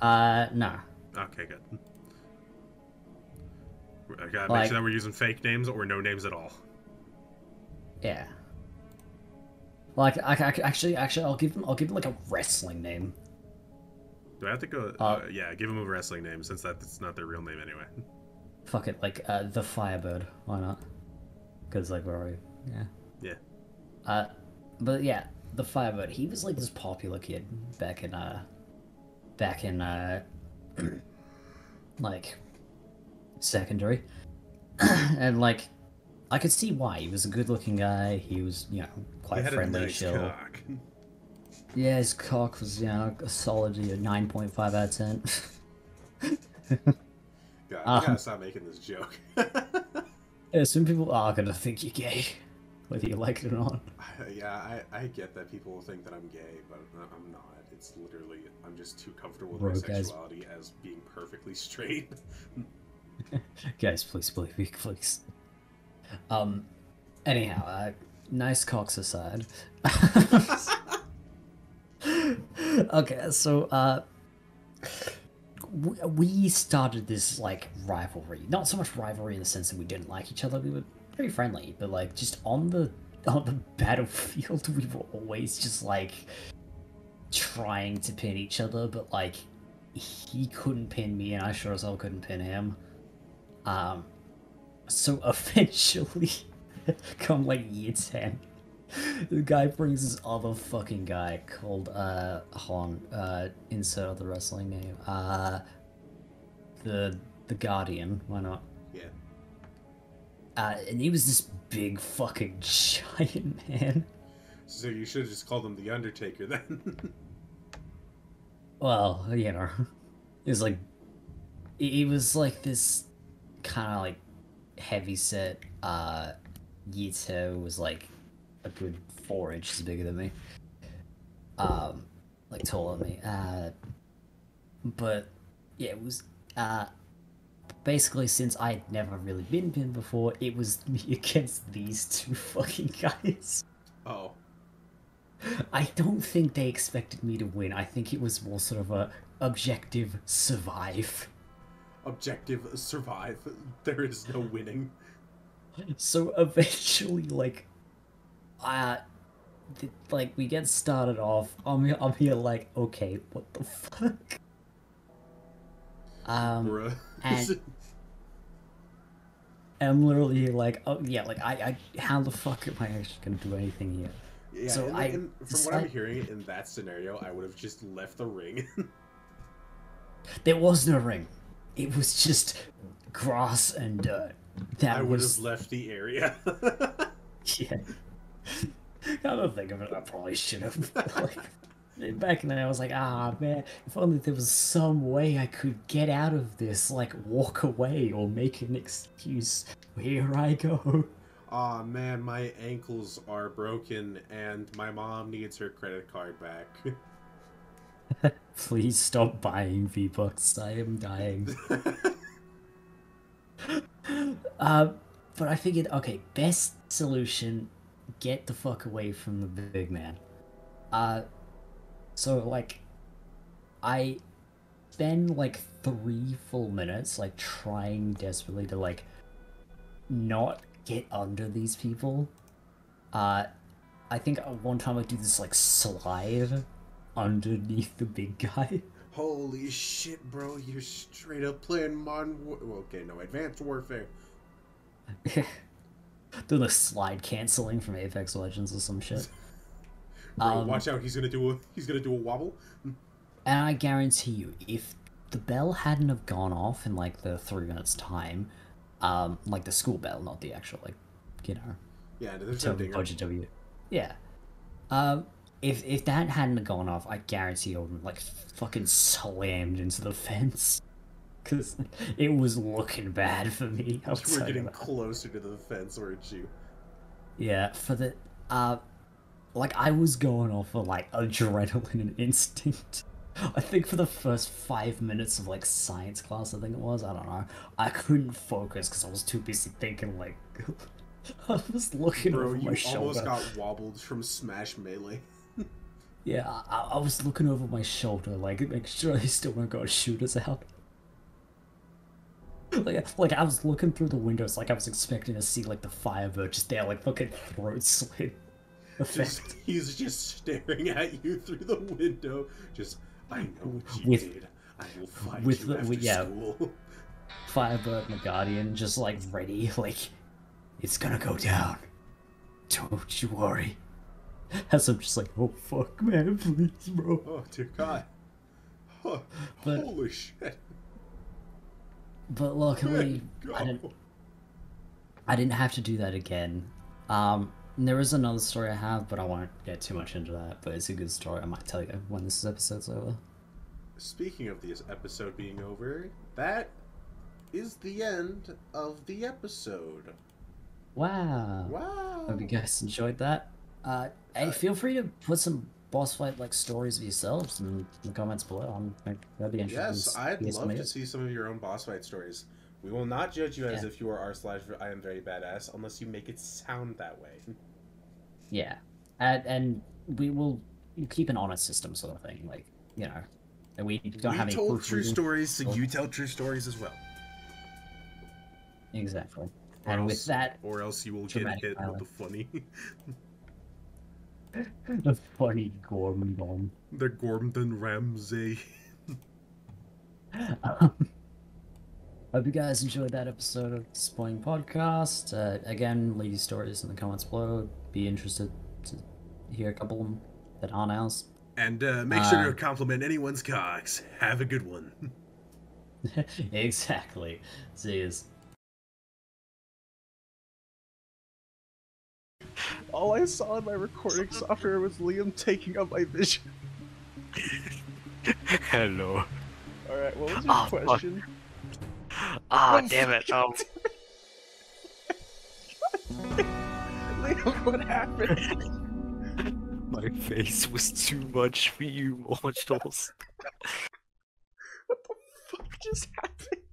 no. Okay, good. I gotta Like, make sure that we're using fake names or no names at all. yeah. Like, actually, I'll give him like a wrestling name. Do I have to go? Yeah, give him a wrestling name since that's not their real name anyway. Fuck it, like the Firebird. Why not? Because like we're already Yeah. Yeah. Uh, but yeah, the Firebird. He was like this popular kid back in like secondary, and like I could see why. He was a good-looking guy. He was, He quite had a friendly, nice chill. cock. Yeah, his cock was, a solid 9.5 out of 10. God, we gotta um, stop making this joke. yeah, some people are gonna think you're gay, whether you like it or not. Yeah, I get that people think that I'm gay, but I'm not. It's literally, I'm just too comfortable with my Bro, guys, sexuality as being perfectly straight. guys, please believe me, please. Um, anyhow, nice cocks aside. Okay, so, we started this like rivalry. Not so much rivalry in the sense that we didn't like each other. We were very friendly, but like just on the battlefield, we were always just like trying to pin each other. But like he couldn't pin me, and I sure as hell couldn't pin him. Um, so eventually, come like year 10, the guy brings this other fucking guy called Hon, insert the wrestling name. The Guardian, why not? Yeah. And he was this big fucking giant man. So you should have just called him the Undertaker then. Well, he was like he was like this kind of like heavy set. Yito was like a good 4 inches bigger than me. Like taller than me. But yeah, it was basically, since I'd never really been pinned before, it was me against these two fucking guys. Oh. I don't think they expected me to win. I think it was more sort of a objective survive. Objective survive. There is no winning. So eventually, like we get started off. I'm here like, okay, what the fuck? Bruh. And I'm literally like, oh yeah, like I how the fuck am I actually gonna do anything here? Yeah, So from what I'm hearing, in that scenario, I would have just left the ring. there was no ring. It was just grass and dirt. I would have left the area. Yeah. Now that I think of it, I probably should have. Like, back then, I was like, ah, man, if only there was some way I could get out of this, like walk away or make an excuse. Here I go. Aw, man, my ankles are broken and my mom needs her credit card back. Please stop buying V-Bucks. I am dying. But I figured, okay, best solution, get the fuck away from the big man. So like, I spend like 3 full minutes like trying desperately to like not get under these people. I think at one time I do this like slide underneath the big guy. Holy shit, bro, you're straight up playing okay, no, Advanced Warfare. Doing the slide canceling from Apex Legends or some shit. Bro, watch out, he's gonna do a wobble. And I guarantee you, if the bell hadn't have gone off in like the 3 minutes time, like the school bell, not the actual like, Yeah, there's no dinger. W. Yeah. If that hadn't have gone off, I guarantee I would have like fucking slammed into the fence. Cause it was looking bad for me. We're getting closer to the fence, weren't you? Yeah, for the like I was going off of like adrenaline and instinct. I think for the first 5 minutes of like science class, I think it was, I don't know, I couldn't focus because I was too busy thinking like I was looking over my shoulder. Bro, you almost got wobbled from Smash Melee. Yeah, I was looking over my shoulder, like make sure they still weren't gonna shoot us out. Like I was looking through the windows, like I was expecting to see like the Firebird just there, like fucking throat slit. He's just staring at you through the window. Just, I know what you did. I will find you after school. Firebird and the Guardian just like ready, like it's gonna go down. Don't you worry. As I'm just like, oh fuck, man, please, bro. Oh dear God. Huh. But Holy shit. luckily, Good God. I didn't have to do that again. There is another story I have, but I won't get too much into that. But it's a good story. I might tell you when this episode's over. Speaking of this episode being over, that is the end of the episode. Wow. Wow. Hope you guys enjoyed that. Hey, feel free to put some boss fight like stories of yourselves in the comments below. That'd be interesting. Yes, I'd love to see some of your own boss fight stories. We will not judge you as if you are r/I am very badass unless you make it sound that way. Yeah, and we will keep an honest system sort of thing, like, you know, and we don't have any told true stories, so you tell true stories as well. Exactly. And with that, or else you will get hit with the funny. the funny Gormdon. The Gordon Ramsay. Hope you guys enjoyed that episode of the Spoiling Podcast. Again, leave your stories in the comments below. Be interested to hear a couple of them that aren't ours. And make sure to compliment anyone's cocks. Have a good one. Exactly. See you. All I saw in my recording software was Liam taking up my vision. Hello. Alright, what was your question? Ah, damn it. Liam, what happened? My face was too much for you, mortals. What the fuck just happened?